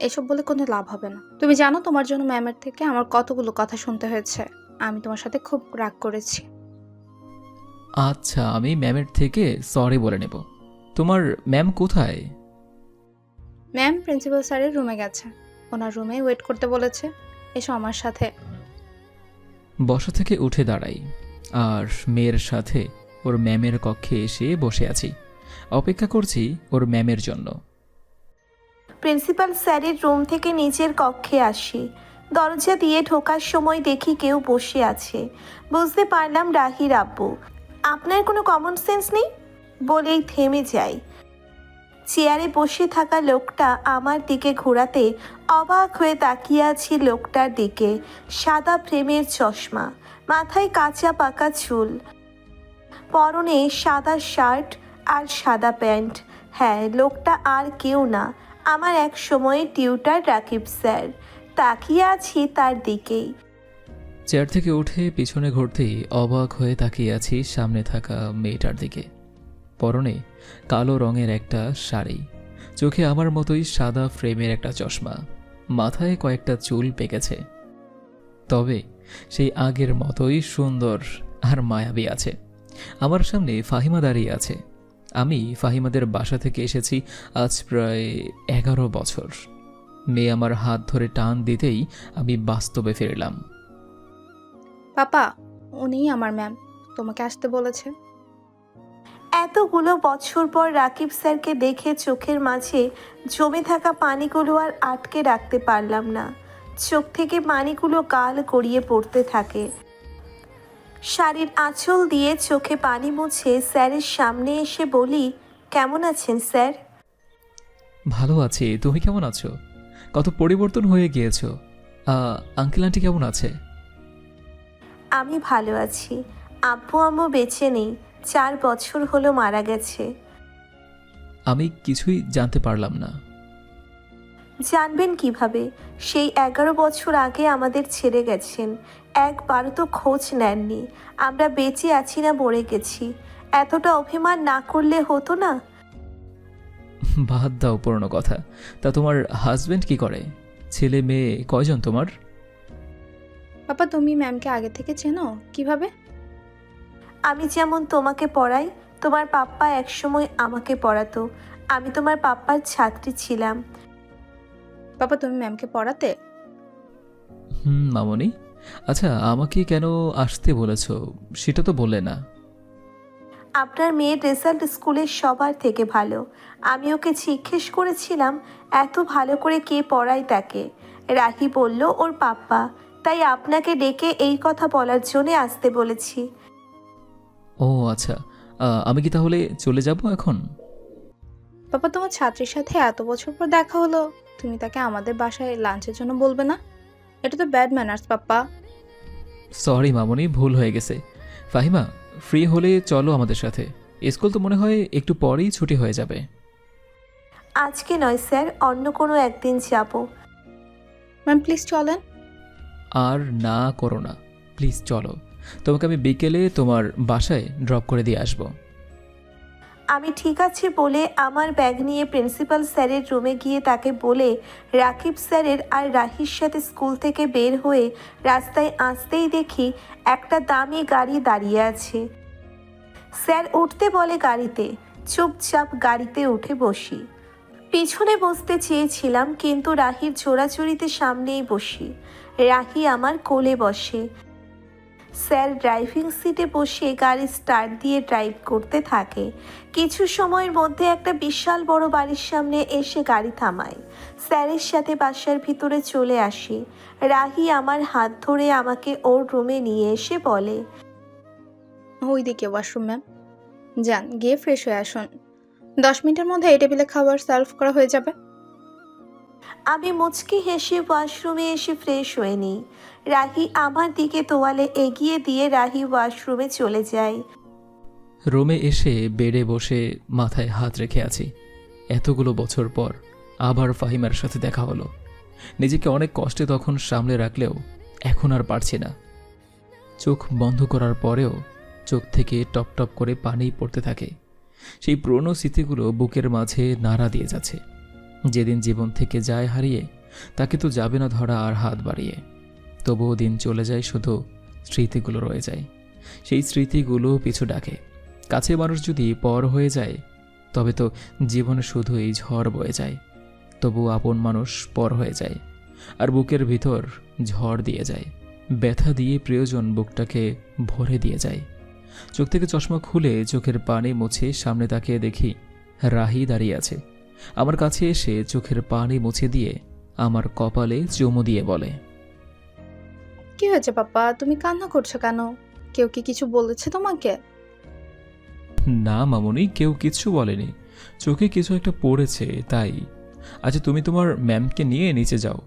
এসব বলে কোনো লাভ হবে না। তুমি জানো তোমার জন্য ম্যামের থেকে আমার কতগুলো কথা শুনতে হয়েছে। আমি তোমার সাথে খুব রাগ করেছি।
আচ্ছা, আমি ম্যামের থেকে সরি বলে নেব। তোমার ম্যাম কোথায়?
ম্যাম প্রিন্সিপাল স্যারের রুমে গেছে, ওনার রুমে ওয়েট করতে বলেছে। এসো আমার সাথে।
বসা থেকে উঠে দাঁড়াই আর মেয়ের সাথে ওর ম্যামের কক্ষে এসে বসে আছি। অপেক্ষা করছি ওর ম্যামের জন্য।
প্রিন্সিপাল স্যারের রুম থেকে নিচের কক্ষে আসি। দরজা দিয়ে ঢোকার সময় দেখি কেউ বসে আছে। বুঝতে পারলাম রাহির আব্বু। আপনার কোনো কমন সেন্স নেই বলেই থেমে যাই। চেয়ারে বসে থাকা লোকটা আমার দিকে ঘোরাতে অবাক হয়ে তাকিয়ে আছি লোকটার দিকে। সাদা ফ্রেমের চশমা, মাথায় কাঁচা পাকা চুল, পরনে সাদা শার্ট আর সাদা প্যান্ট। হ্যাঁ, লোকটা আর কেউ না, আমার এক সময়ে টিউটার রাকিব স্যার। তাকিয়ে আছি তার দিকেই।
চেয়ার থেকে উঠে পিছনে ঘুরতেই অবাক হয়ে তাকিয়ে আছি সামনে থাকা মেয়েটার দিকে। পরনে কালো রঙের একটা শাড়ি, চোখে আমার মতোই সাদা ফ্রেমের একটা চশমা, মাথায় কয়েকটা চুল পেকেছে, তবে সেই আগের মতোই সুন্দর আর মায়াবী আছে। আমার সামনে ফাহিমা দাঁড়িয়ে আছে। আমি ফাহিমাদের বাসা থেকে এসেছি আজ প্রায় 11 বছর। মেয়ে আমার হাত ধরে টান দিতেই আমি বাস্তবে ফিরলাম।
পাপা, উনিই আমার ম্যাম, তোমাকে আসতে বলেছে।
এতগুলো বছর পর রাকিব স্যারকে দেখে চোখের মাঝে জমে থাকা পানিগুলো আর আটকে রাখতে পারলাম না। চোখ থেকে পানিগুলো গাল গড়িয়ে পড়তে থাকে। শাড়ির আঁচল দিয়ে চোখে পানি মুছে স্যারের সামনে এসে বলি, কেমন আছেন স্যার?
ভালো আছি, তুমি কেমন আছো? কত পরিবর্তন হয়ে গিয়েছো। আঙ্কেল আন্টি কেমন আছে?
আমি ভালো আছি। আব্বু আম্মু বেঁচে নেই, 4 বছর হলো মারা গেছে।
আমি কিছুই জানতে পারলাম না।
জানবেন কিভাবে? সেই 11 বছর আগে আমাদের ছেড়ে গেছেন, একবারও তো খোঁজ নেননি আমরা বেঁচে আছি না মরে গেছি। এতটা অভিমান না করলে হতো না?
বাদ দাও পুরনো কথা। তা তোমার হাজবেন্ড কি করে? ছেলে মেয়ে কয়জন তোমার?
পাপা, তুমি ম্যামকে আগে থেকে চেনো কিভাবে?
আমি যেমন তোমাকে পড়াই, তোমার পাপ্পা একসময় আমাকে পড়াতো। আমি তোমার পাপ্পার ছাত্রী ছিলাম।
পাপা, তুমি ম্যামকে পড়াতে?
মামনি। আচ্ছা, আমাকে কেন আসতে বলেছো সেটা তো বললে না।
আপনার মেয়ের রেজাল্ট স্কুলের সবার থেকে ভালো। আমি ওকে জিজ্ঞেস করেছিলাম এত ভালো করে কে পড়ায় তাকে। রাহি বলল ওর পাপ্পা। তাই আপনাকে ডেকে এই কথা বলার জন্যে আসতে বলেছি।
ও আচ্ছা, আমি কি তাহলে চলে যাব এখন?
পাপা, তোমার ছাত্রীর সাথে এত বছর পর দেখা হলো, তুমি তাকে আমাদের বাসায় লাঞ্চের জন্য বলবে না? এটা তো ব্যাড ম্যানার্স পাপ্পা।
সরি মামনি, ভুল হয়ে গেছে। ফাহিমা, ফ্রি হলে চলো আমাদের সাথে। স্কুল তো মনে হয় একটু পরেই ছুটি হয়ে যাবে।
আজকে নয় স্যার, অন্য কোনো একদিন যাব।
ম্যাম প্লিজ চলেন।
আর না করো না, প্লিজ চলো। তোমাকে আমি বিকেলে তোমার বাসায় ড্রপ করে দিয়ে আসবো।
আমি ঠিক আছে বলে আমার ব্যাগ নিয়ে প্রিন্সিপাল স্যারের রুমে গিয়ে তাকে বলে রাকিব স্যারের আর রাহির সাথে স্কুল থেকে বের হয়ে রাস্তায় আসতেই দেখি একটা দামি গাড়ি দাঁড়িয়ে আছে। স্যার উঠতে বলে গাড়িতে, চুপচাপ গাড়িতে উঠে বসি। পিছনে বসতে চেয়েছিলাম কিন্তু রাহির ছোড়াছুড়িতে সামনেই বসি। রাহি আমার কোলে বসে। স্যার ড্রাইভিং সিটে বসে গাড়ি স্টার্ট দিয়ে ড্রাইভ করতে থাকে। কিছু সময়ের মধ্যে একটা বিশাল বড় বাড়ির সামনে এসে গাড়ি থামায়। স্যারের সাথে বাসার ভিতরে চলে আসি। রাহি আমার হাত ধরে আমাকে ওর রুমে নিয়ে এসে বলে,
ওইদিকে ওয়াশরুম ম্যাম, যান গিয়ে ফ্রেশ হয়ে আসুন। 10 মিনিটের মধ্যে এই টেবিলে খাবার সার্ভ করা হয়ে যাবে।
আমি মুচকি হেসে ওয়াশরুমে এসে ফ্রেশ হয়ে নিই। রাহি আমার দিকে তোয়ালে এগিয়ে দিয়ে রাহি ওয়াশরুমে চলে যায়।
রুমে এসে বেডে বসে মাথায় হাত রেখে আছি। এতগুলো বছর পর আবার ফাহিমার সাথে দেখা হলো। নিজেকে অনেক কষ্টে তখন সামলে রাখলেও এখন আর পারছি না। চোখ বন্ধ করার পরেও চোখ থেকে টপ টপ করে পানি পড়তে থাকে। সেই পুরনো স্মৃতিগুলো বুকের মাঝে নাড়া দিয়ে যাচ্ছে। যেদিন জীবন থেকে যায় হারিয়ে, তাকে তো যাবে না ধরা আর হাত বাড়িয়ে। তবুও দিন চলে যায়, শুধু স্মৃতিগুলো রয়ে যায়। সেই স্মৃতিগুলো পিছু ডাকে। কাছে মানুষ যদি পর হয়ে যায় তবে তো জীবনে শুধুই ঝড় বয়ে যায়। তবু আপন মানুষ পর হয়ে যায় আর বুকের ভিতর ঝড় দিয়ে যায়। ব্যথা দিয়ে প্রিয়জন বুকটাকে ভরে দিয়ে যায়। চোখ থেকে চশমা খুলে চোখের পানি মুছে সামনে তাকিয়ে দেখি রাহি দাঁড়িয়ে আছে। আমার কাছে এসে চোখের পানি মুছে দিয়ে আমার কপালে চুমু দিয়ে বলে,
কি হয়েছে পাপা, তুমি কান্না করছো কেন? কেউ কি কিছু বলেছে তোমাকে?
না মামুনি, কেউ কিছু বলেনি, চোখে কিছু একটা পড়েছে তাই। আচ্ছা, তুমি তোমার ম্যামকে নিয়ে নিচে যাও,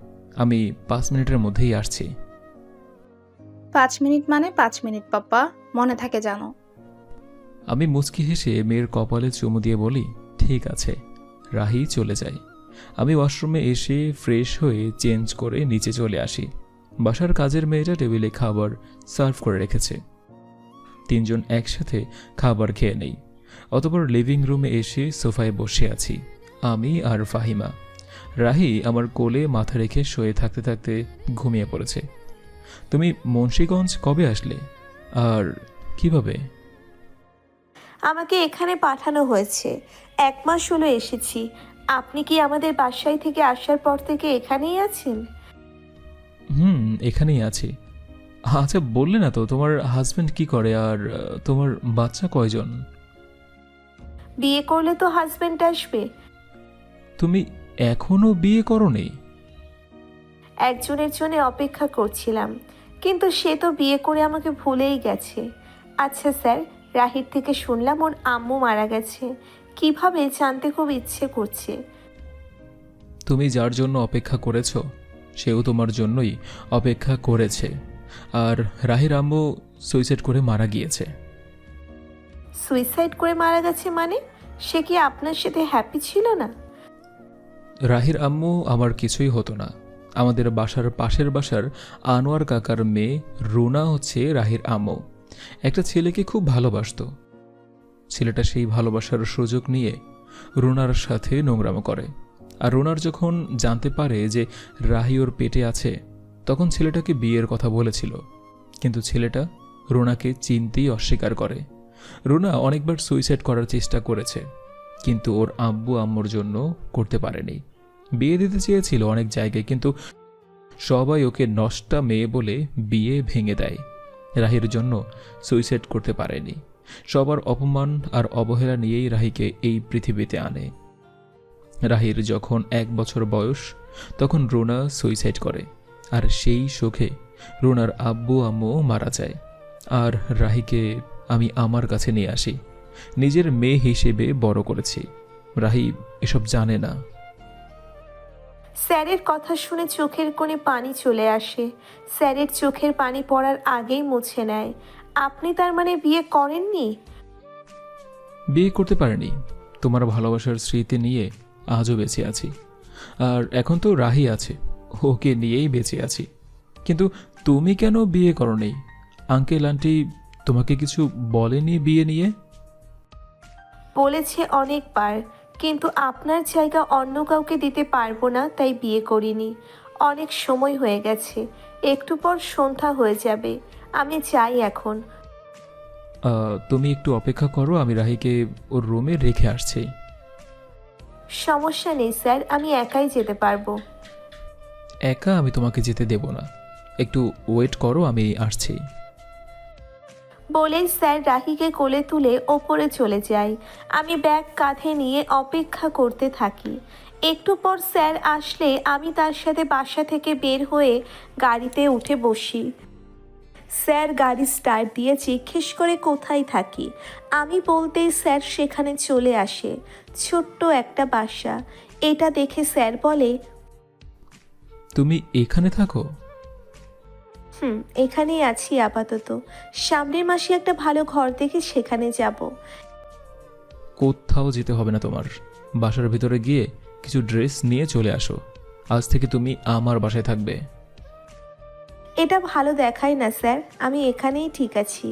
আমি 5 মিনিটের মধ্যেই আসছি।
5 মিনিট মানে 5 মিনিট পাপা, মনে থাকে জানো।
আমি মুচকি হেসে মেয়ের কপালে চুমু দিয়ে বলি, ঠিক আছে। রাহি চলে যায়। আমি ওয়াশরুমে এসে ফ্রেশ হয়ে চেঞ্জ করে নিচে চলে আসি। বাসার কাজের মেয়েটা টেবিলে খাবার সার্ভ করে রেখেছে। 3 জন একসাথে খাবার খেয়ে নেই। অতঃপর লিভিং রুমে এসে সোফায় বসে আছি, আমি আর ফাহিমা। রাহি আমার কোলে মাথা রেখে শুয়ে থাকতে থাকতে ঘুমিয়ে পড়েছে। তুমি মুন্সিগঞ্জ কবে আসলে আর কিভাবে?
আমাকে এখানে পাঠানো হয়েছে, 1 মাস হলো এসেছি। আপনি কি আমাদের বাসায় থেকে আসার পর থেকে এখানেই আছেন?
এখানেই আছি। আচ্ছা, বললে না তো তোমার হাজবেন্ড কি করে, আর তোমার বাচ্চা কয়জন?
বিয়ে করলে তো হাজবেন্ড আসবে।
তুমি এখনো বিয়ে করোনি?
একজনের জন্য অপেক্ষা করছিলাম, কিন্তু সে তো বিয়ে করে আমাকে ভুলেই গেছে। আচ্ছা স্যার, রাহির থেকে শুনলাম ওর আম্মু মারা গেছে। কিভাবে জানতে খুব ইচ্ছে করছে।
তুমি যার জন্য অপেক্ষা করেছ সেও তোমার জন্যই অপেক্ষা করেছে। আর রাহির আম্মু সুইসাইড করে মারা গিয়েছে।
সুইসাইড করে মারা গেছে মানে? সে কি আপনার সাথে হ্যাপি ছিল না?
রাহির আম্মু আমার কিছুই হতো না। আমাদের বাসার পাশের বাসার আনোয়ার কাকার মেয়ে রুনা হচ্ছে রাহির আম্মু। একটা ছেলেকে খুব ভালোবাসতো। ছেলেটা সেই ভালোবাসার সুযোগ নিয়ে রুনার সাথে নোংরামো করে। আর রুনার যখন জানতে পারে যে রাহি ওর পেটে আছে, তখন ছেলেটাকে বিয়ের কথা বলেছিল। কিন্তু ছেলেটা রুনাকে চিনতেই অস্বীকার করে। রুনা অনেকবার সুইসাইড করার চেষ্টা করেছে, কিন্তু ওর আব্বু আম্মুর জন্য করতে পারেনি। বিয়ে দিতে চেয়েছিল অনেক জায়গায়, কিন্তু সবাই ওকে নষ্টা মেয়ে বলে বিয়ে ভেঙে দেয়। রাহির জন্য সুইসাইড করতে পারেনি। সবার অপমান আর অবহেলা নিয়েই রাহিকে এই পৃথিবীতে আনে। রাহির যখন 1 বছর বয়স, তখন রুনা সুইসাইড করে। আর সেই শোকে রুনার আব্বু আম্মু মারা যায়। আর রাহিকে আমি আমার কাছে নিয়ে আসি। নিজের মেয়ে হিসেবে বড় করেছি। রাহি এসব জানে না।
স্যারের কথা শুনে চোখের কোণে পানি চলে আসে। স্যারের চোখের পানি পড়ার আগেই মুছে নেয়। আপনি তার মানে বিয়ে করেননি?
বিয়ে করতে পারেনি। তোমার ভালোবাসার স্মৃতি নিয়ে আজও বেঁচে আছি। আর এখন তো রাহি আছে, ওকে নিয়েই বেঁচে আছি। কিন্তু তুমি কেন বিয়ে করোনি? আঙ্কেল আন্টি তোমাকে কিছু বলেনি বিয়ে নিয়ে?
বলেছে অনেকবার, কিন্তু আপনার জায়গা অন্য কাউকে দিতে পারবো না, তাই বিয়ে করিনি। অনেক সময় হয়ে গেছে, একটু পর সন্ধ্যা হয়ে যাবে। আমি যাই এখন।
তুমি একটু অপেক্ষা করো, আমি রাহিকে ওর রুমে রেখে আসছি।
সমস্যা নেই স্যার, আমি একাই যেতে পারবো।
একা আমি তোমাকে যেতে দেব না, একটু ওয়েট করো, আমি আসছি।
বলেই স্যার রাহিকে কোলে তুলে ওপরে চলে যায়। আমি ব্যাগ কাঁধে নিয়ে অপেক্ষা করতে থাকি। একটু পর স্যার আসলে আমি তার সাথে বাসা থেকে বের হয়ে গাড়িতে উঠে বসি। স্যার গাড়ি স্টার্ট দিয়ে জিজ্ঞেস করে কোথায় থাকি। আমি বলতেই স্যার সেখানে চলে আসে। ছোট্ট একটা বাসা। এটা দেখে স্যার বলে,
তুমি এখানে থাকো?
এখানেই আছি আপাতত। সামনের মাসে একটা ভালো ঘর দেখে সেখানে যাব।
কোথাও যেতে হবে না তোমার। বাসার ভিতরে গিয়ে কিছু ড্রেস নিয়ে চলে আসো। আজ থেকে তুমি আমার বাসায় থাকবে।
এটা ভালো দেখায় না স্যার, আমি এখানেই ঠিক আছি।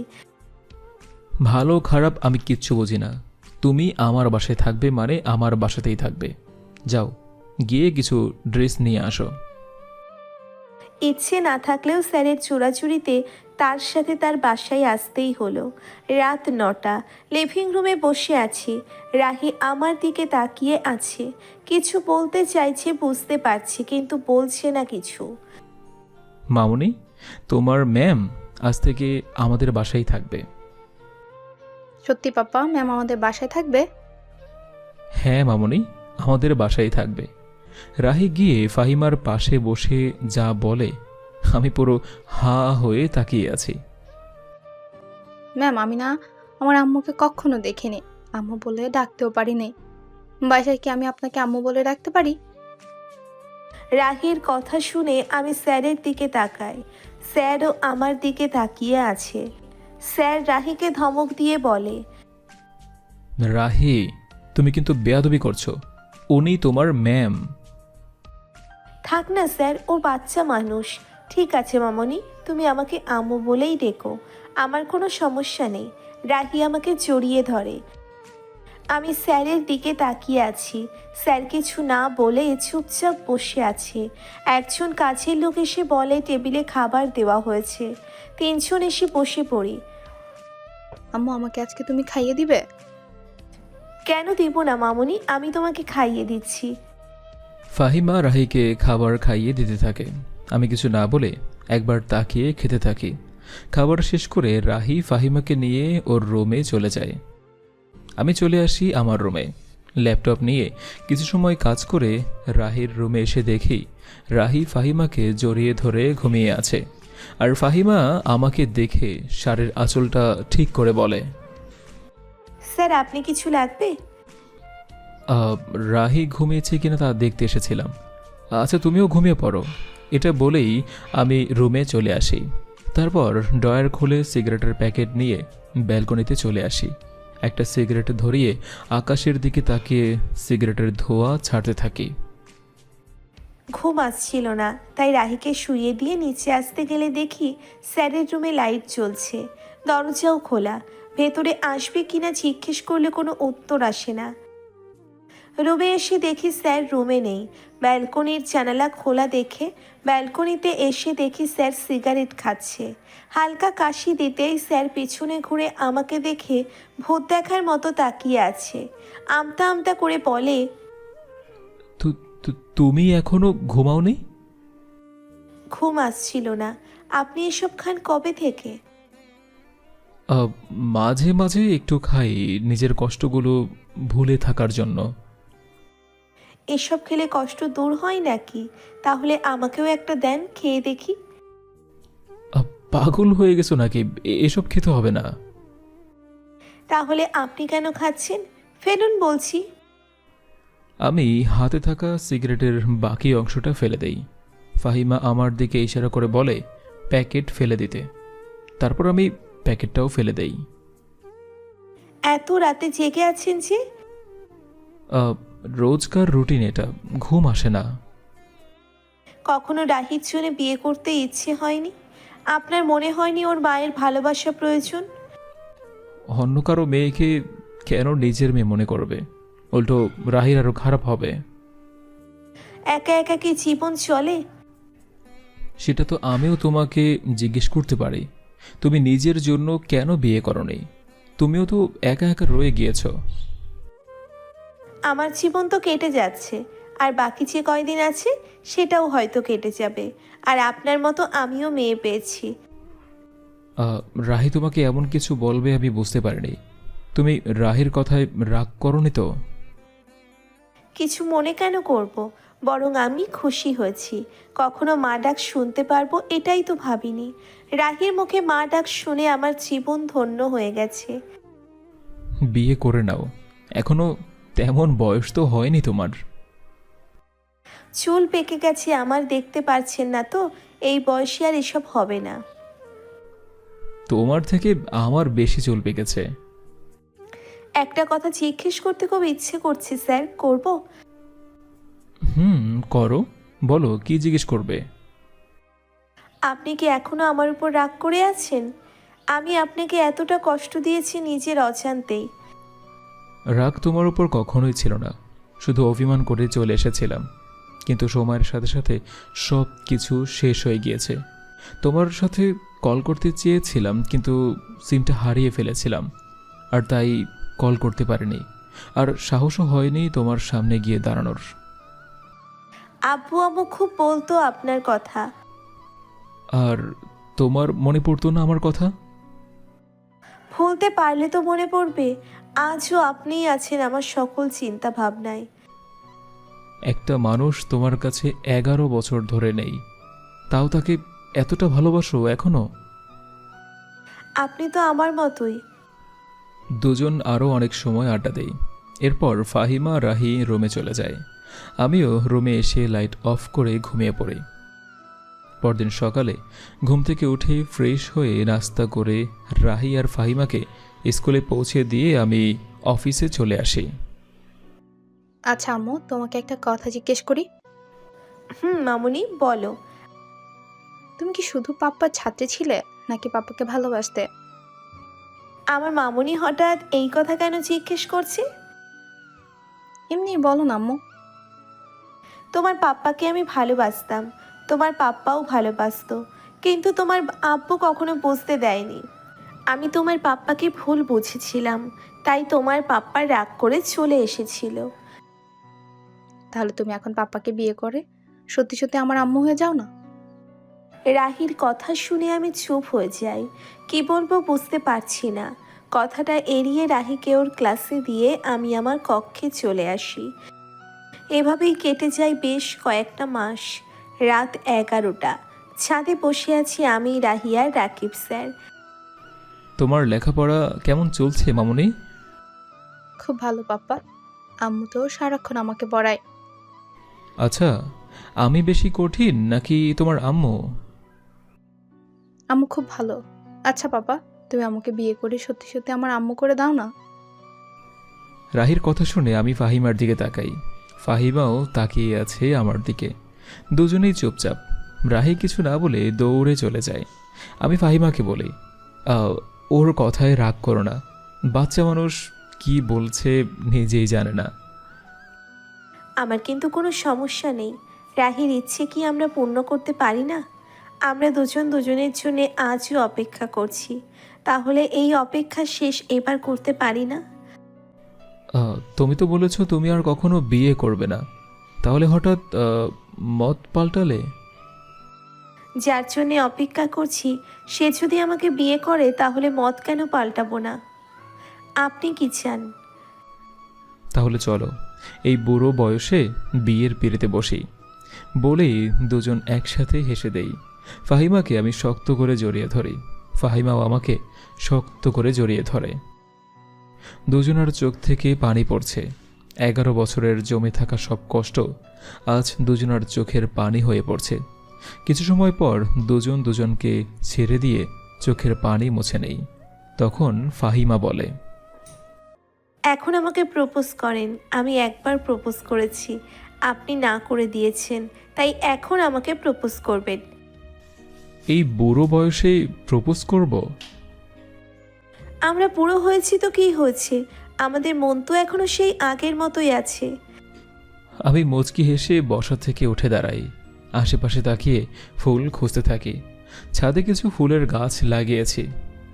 ভালো খারাপ আমি কিচ্ছু বুঝি না। তুমি আমার বাসায় থাকবে মানে আমার বাসাতেই থাকবে। যাও, গিয়ে কিছু ড্রেস নিয়ে আসো।
ইচ্ছে না থাকলেও স্যারের চোরাচুরিতে তার সাথে তার বাসায় আসতেই হলো। রাত 9টা। লিভিং রুমে বসে আছি। রাহি আমার দিকে তাকিয়ে আছে। কিছু বলতে চাইছে বুঝতে পারছি, কিন্তু বলছে না কিছু।
মামুনি, তোমার ম্যাম আজ থেকে আমাদের বাসায় থাকবে।
সত্যি পাপ্পা, ম্যাম আমাদের বাসায় থাকবে?
হ্যাঁ মামুনি, আমাদের বাসায় থাকবে। রাহি গিয়ে ফাহিমার পাশে বসে যা বলে, আমি পুরো হা হয়ে তাকিয়ে আছি।
ম্যাম, আমি না আমার আম্মুকে কখনো দেখিনি। আম্মু বলে ডাকতেও পারিনি। বাসায় কি আমি আপনাকে আম্মু বলে ডাকতে পারি?
রাহির কথা শুনে আমি স্যারের দিকে তাকাই। স্যারও আমার দিকে তাকিয়ে আছে। স্যার রাহিকে ধমক দিয়ে বলে,
রাহি, তুমি কিন্তু বেয়াদবি করছো। উনি তোমার ম্যাম।
থাক না স্যার, ও বাচ্চা মানুষ। ঠিক আছে মামনি, তুমি আমাকে আম্মু বলেই ডেকো, আমার কোনো সমস্যা নেই। রাহি আমাকে জড়িয়ে ধরে। আমি স্যারের দিকে তাকিয়ে আছি। স্যার কিছু না বলে চুপচাপ বসে আছে। একজন কাছের লোক এসে বলে টেবিলে খাবার দেওয়া হয়েছে। 3 জন এসে বসে পড়ি।
আম্মু, আমাকে আজকে তুমি খাইয়ে দিবে?
কেন দিব না মামনি, আমি তোমাকে খাইয়ে দিচ্ছি।
ফাহিমা রাহিকে খাবার খাইয়ে দিতে থাকে। আমি কিছু না বলে একবার তাকিয়ে খেতে থাকি। খাবার শেষ করে রাহি ফাহিমাকে নিয়ে ওর রুমে চলে যায়। আমি চলে আসি আমার রুমে। ল্যাপটপ নিয়ে কিছু সময় কাজ করে রাহির রুমে এসে দেখি রাহি ফাহিমাকে জড়িয়ে ধরে ঘুমিয়ে আছে, আর ফাহিমা আমাকে দেখে শাড়ির আঁচলটা ঠিক করে বলে,
স্যার আপনি কিছু লাগবে?
রাহি ঘুমিয়েছে কিনা তা দেখতে এসেছিলাম। আচ্ছা তুমিও ঘুমিয়ে পড়ো। এটা বলেই আমি রুমে চলে আসি। তারপর ড্রয়ার খুলে সিগারেটের প্যাকেট নিয়ে ব্যালকনিতে চলে আসি। একটা সিগারেট ধরিয়ে আকাশের দিকে তাকিয়ে সিগারেটের ধোঁয়া ছাড়তে থাকি।
ঘুম আসছিল না, তাই রাহিকে শুইয়ে দিয়ে নিচে আসতে গেলে দেখি স্যারের রুমে লাইট জ্বলছে, দরজাও খোলা। ভেতরে আসবে কিনা জিজ্ঞেস করলে কোনো উত্তর আসে না। রুমে এসে দেখি স্যার রুমে নেই। ব্যালকনির জানালা খোলা দেখে ব্যালকনিতে এসে দেখি স্যার সিগারেট খাচ্ছে। হালকা কাশি দিতেই স্যার পিছনে ঘুরে আমাকে দেখে ভূত দেখার মতো তাকিয়ে আছে। আমতা আমতা করে বলে,
তুমি এখনো ঘুমাওনি?
ঘুম আসছিল না। আপনি এসব খান কবে থেকে?
মাঝে মাঝে একটু খাই, নিজের কষ্টগুলো ভুলে থাকার জন্য।
এসব খেলে কষ্ট দূর হয় নাকি? তাহলে আমাকেও একটা দেন, খেয়ে দেখি।
পাগল হয়ে গেছো নাকি? এসব খেতে হবে না।
তাহলে আপনি কেন খাচ্ছেন? ফেলুন বলছি।
আমি হাতে থাকা সিগারেটের বাকি অংশটা ফেলে দেই। ফাহিমা আমার দিকে ইশারা করে বলে প্যাকেট ফেলে দিতে। তারপর আমি প্যাকেটটাও ফেলে দেই।
এত রাতে জেগে আছেন যে?
রোজকার রুটিন এটা, ঘুম আসে না।
কখনো রাহির জন্য বিয়ে করতে ইচ্ছে হয়নি? আপনার মনে হয়নি ওর মায়ের ভালোবাসা প্রয়োজন?
অন্য কারো মেয়েকে কেন নিজের মেয়ে মনে করবে? উল্টো রাহির আরো খারাপ হবে।
একা একা কি জীবন চলে?
সেটা তো আমিও তোমাকে জিজ্ঞেস করতে পারি। তুমি নিজের জন্য কেন বিয়ে করোনি? তুমিও তো একা একা রয়ে গিয়েছো।
আমার জীবন তো কেটে যাচ্ছে, আর বাকি যে কয়দিন আছে সেটাও হয়তো কেটে যাবে। আর আপনার মতো আমিও মেয়ে পেয়েছি।
রাহি তোমাকে এমন কিছু বলবে আমি বুঝতে পারিনি। তুমি রাহির কথায় রাগ করনি তো?
কিছু মনে কেন করব? বরং আমি খুশি হয়েছি। কখনো মা ডাক শুনতে পারবো এটাই তো ভাবিনি। রাহির মুখে মা ডাক শুনে আমার জীবন ধন্য হয়ে গেছে।
বিয়ে করে নাও, এখনো তেমন বয়স তো হয়নি তোমার।
চুল পেকে গেছে আমার, দেখতে পারছেন না তো? এই বয়সে আর এসব হবে না।
তোমার থেকে আমার বেশি চুল পেকেছে।
একটা কথা জিজ্ঞেস করতে খুব ইচ্ছে করছে স্যার, করব?
করো, বলো কি জিজ্ঞেস করবে।
আপনি কি এখনো আমার উপর রাগ করে আছেন? আমি আপনাকে এতটা কষ্ট দিয়েছি নিজের অজান্তেই।
রাগ তোমার উপর কখনোই ছিল না, শুধু অভিমান করে চলে এসেছিলাম। কিন্তু সময়ের সাথে সাথে সব কিছু শেষ হয়ে গিয়েছে। তোমার সাথে কল করতে চেয়েছিলাম, কিন্তু সিমটা হারিয়ে ফেলেছিলাম, আর তাই কল করতে পারিনি। আর সাহসও হয়নি তোমার সামনে গিয়ে দাঁড়ানোর।
আব্বু আম্মু খুব বলতো আপনার কথা।
আর তোমার মনে পড়তো না আমার কথা?
ভুলতে পারলে তো মনে পড়বে। আজও আপনিই আছেন আমার সকল চিন্তা ভাবনায়।
একটা মানুষ তোমার কাছে 11 বছর ধরে নেই, তাও তাকে এতটা ভালোবাসো এখনো?
আপনি তো আমার মতোই।
দুজন আরও অনেক সময় আড্ডা দেই। এরপর ফাহিমা রাহি রুমে চলে যায়। আমিও রুমে এসে লাইট অফ করে ঘুমিয়ে পড়ি। পরদিন সকালে ঘুম থেকে উঠে ফ্রেশ হয়ে নাস্তা করে রাহি আর ফাহিমাকে স্কুলে পৌঁছে দিয়ে আমি অফিসে চলে আসি।
আচ্ছা আম্মু, তোমাকে একটা কথা জিজ্ঞেস করি।
মামুনি বলো।
তুমি কি শুধু পাপ্পার ছাত্রী ছিলে, নাকি পাপ্পাকে ভালোবাসতে?
আমার মামুনি হঠাৎ এই কথা কেন জিজ্ঞেস করছে?
এমনি বলো না আম্মু।
তোমার পাপ্পাকে আমি ভালোবাসতাম, তোমার পাপ্পাও ভালোবাসতো, কিন্তু তোমার আব্বু কখনো বুঝতে দেয়নি। আমি তোমার পাপ্পাকে ভুল বুঝেছিলাম, তাই তোমার পাপ্পা রাগ করে চলে এসেছিল।
তাহলে তুমি এখন পাপ্পাকে বিয়ে করে সত্যি সত্যি আমার আম্মু হয়ে যাও না।
রাহির কথা শুনে আমি চুপ হয়ে যাই। কি বলবো বুঝতে পারছি না। কথাটা এড়িয়ে রাহিকে ওর ক্লাসে দিয়ে আমি আমার কক্ষে চলে আসি। এভাবেই কেটে যায় বেশ কয়েকটা মাস। রাত 11টা। ছাদে বসে আছি আমি, রাহি আর রাকিব স্যার।
তোমার লেখাপড়া কেমন চলছে মামুনি?
খুব ভালো পাপ্পা। আম্মু তো সারাক্ষণ আমাকে পড়ায়।
আচ্ছা, আমি বেশি কঠিন নাকি তোমার আম্মু?
আম্মু খুব ভালো। আচ্ছা পাপা, তুমি আমাকে বিয়ে করে সত্যি সত্যি আমার আম্মু করে দাও না।
রাহির কথা শুনে আমি ফাহিমার দিকে তাকাই। ফাহিমাও তাকিয়ে আছে আমার দিকে। দুজনেই চুপচাপ। রাহি কিছু না বলে দৌড়ে চলে যায়। আমি ফাহিমাকে বলি, ওর কথায় রাগ করো না। বাচ্চা মানুষ কি বলছে নিজেই জানে না।
আমার কিন্তু কোনো সমস্যা নেই। রাহির ইচ্ছে কি আমরা পূর্ণ করতে পারি না? আমরা দুজন দুজনের জন্য আজও অপেক্ষা করছি। তাহলে এই অপেক্ষা শেষ এবার করতে পারি না?
তুমি তো বলেছো তুমি আর কখনো বিয়ে করবে না, তাহলে হঠাৎ মত পাল্টালে?
যার জন্যে অপেক্ষা করছি সে যদি আমাকে বিয়ে করে তাহলে মত কেন পাল্টাবো না? আপনি কি চান?
তাহলে চলো এই বুড়ো বয়সে বিয়ের পিড়িতে বসি। বলেই দুজন একসাথে হেসে দেই। ফাহিমাকে আমি শক্ত করে জড়িয়ে ধরি। ফাহিমাও আমাকে শক্ত করে জড়িয়ে ধরে। দুজনের চোখ থেকে পানি পড়ছে। 11 বছরের জমে থাকা সব কষ্ট আজ দুজনের চোখের পানি হয়ে পড়ছে। কিছু সময় পর দুজন দুজনকে ছেড়ে দিয়ে চোখের পানি মুছে নেই। তখন ফাহিমা বলে,
এখন আমাকে প্রপোজ করেন। আমি একবার প্রপোজ করেছি, আপনি না করে দিয়েছেন, তাই এখন আমাকে প্রপোজ করবেন।
এই বুড়ো বয়সে প্রপোজ করব?
আমরা বুড়ো হয়েছি তো কি হয়েছে, আমাদের মন তো এখনো সেই আগের মতোই আছে।
আমি মুচকি হেসে বসা থেকে উঠে দাঁড়াই। আশেপাশে তাকিয়ে ফুল খুঁজতে থাকি। ছাদে কিছু ফুলের গাছ লাগিয়েছি,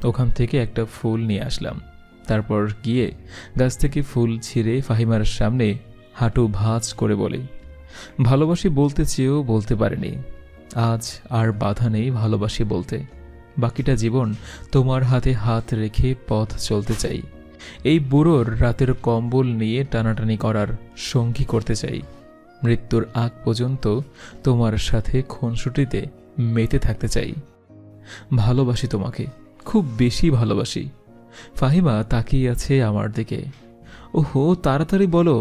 ওখান থেকে একটা ফুল নিয়ে আসলাম। তারপর গিয়ে গাছ থেকে ফুল ছিঁড়ে ফাহিমার সামনে হাঁটু ভাঁজ করে বলি, ভালোবাসি বলতে চেয়েও বলতে পারিনি। আজ আর বাধা নেই ভালোবাসি বলতে। বাকিটা জীবন তোমার হাতে হাত রেখে পথ চলতে চাই। এই বুড়োর রাতের কম্বল নিয়ে টানাটানি করার সঙ্গী করতে চাই। মৃত্যুর আগ পর্যন্ত তোমার সাথে খুনসুটিতে মেতে থাকতে চাই। ভালোবাসি তোমাকে, খুব বেশি ভালোবাসি। ফাহিমা তাকিয়ে আছে আমার দিকে। ওহো, তাড়াতাড়ি বলো,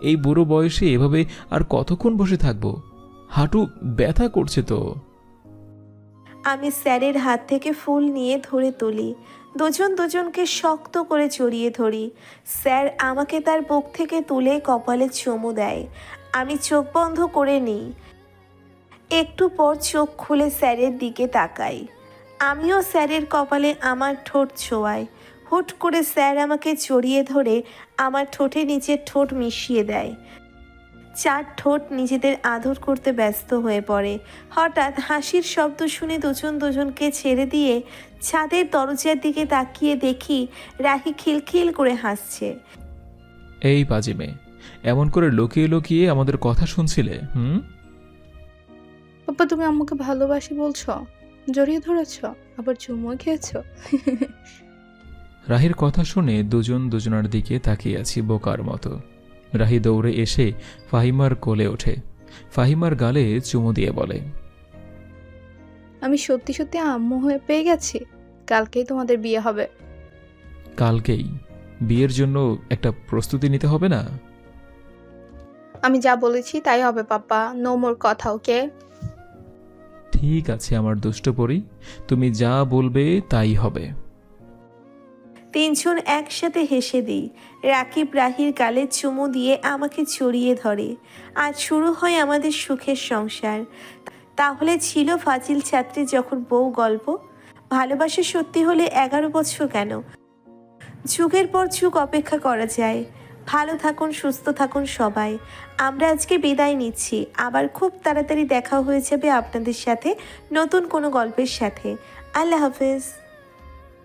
এই বুড়ো বয়সে এভাবে আর কতক্ষণ বসে থাকবো? হাঁটু ব্যথা করছে তো।
আমি স্যারের হাত থেকে ফুল নিয়ে ধরে তুলি। দুজন দুজনকে শক্ত করে জড়িয়ে ধরি। স্যার আমাকে তার বুক থেকে তুলে কপালে চুমু দেয়। আমি চোখ বন্ধ করে নিই। একটু পর চোখ খুলে স্যারের দিকে তাকাই। আমিও স্যারের কপালে আমার ঠোঁট ছোঁয়াই। হুট করে স্যার আমাকে জড়িয়ে ধরে আমার ঠোঁটে নিচের ঠোঁট মিশিয়ে দেয়। চার ঠোঁট নিজেদের আদর করতে ব্যস্ত হয়ে পড়ে। হঠাৎ হাসির শব্দ শুনে দুজন দুজনকে ছেড়ে দিয়ে ছাদের দরজার দিকে তাকিয়ে দেখি রাহি খিলখিল করে হাসছে।
এই বাজে মেয়ে, এমন করে লুকিয়ে লুকিয়ে আমাদের কথা শুনছিলে?
পাপ্পা, তুমি আম্মুকে ভালোবাসি বলছো, জড়িয়ে ধরেছো, আবার চুমু খেয়েছো।
রাহির কথা শুনে দুজন দুজনের দিকে তাকিয়ে আছি বোকার মতো। রাহি দৌড়ে এসে ফাহিমার কোলে ওঠে। ফাহিমার গালে চুমু দিয়ে বলে,
আমি সত্যি সত্যি আম্মু হয়ে পেয়ে গেছি। কালকেই তোমাদের বিয়ে হবে।
কালকেই? বিয়ের জন্য একটা প্রস্তুতি নিতে হবে না?
আমি যা বলেছি তাই হবে পাপ্পা, নো মোর কথা, ওকে?
ঠিক আছে আমার দুষ্ট পরী, তুমি যা বলবে তাই হবে।
তিনজন একসাথে হেসে দিই। রাকিব রাহির গালে চুমু দিয়ে আমাকে জড়িয়ে ধরে। আজ শুরু হয় আমাদের সুখের সংসার। তাহলে ছিল ফাজিল ছাত্রী যখন বউ গল্প। ভালোবাসা সত্যি হলে 11 বছর কেন, যুগের পর যুগ অপেক্ষা করা যায়। ভালো থাকুন, সুস্থ থাকুন সবাই। আমরা আজকে বিদায় নিচ্ছি। আবার খুব তাড়াতাড়ি দেখা হয়ে যাবে আপনাদের সাথে নতুন কোনো গল্পের সাথে। আল্লাহ হাফেজ।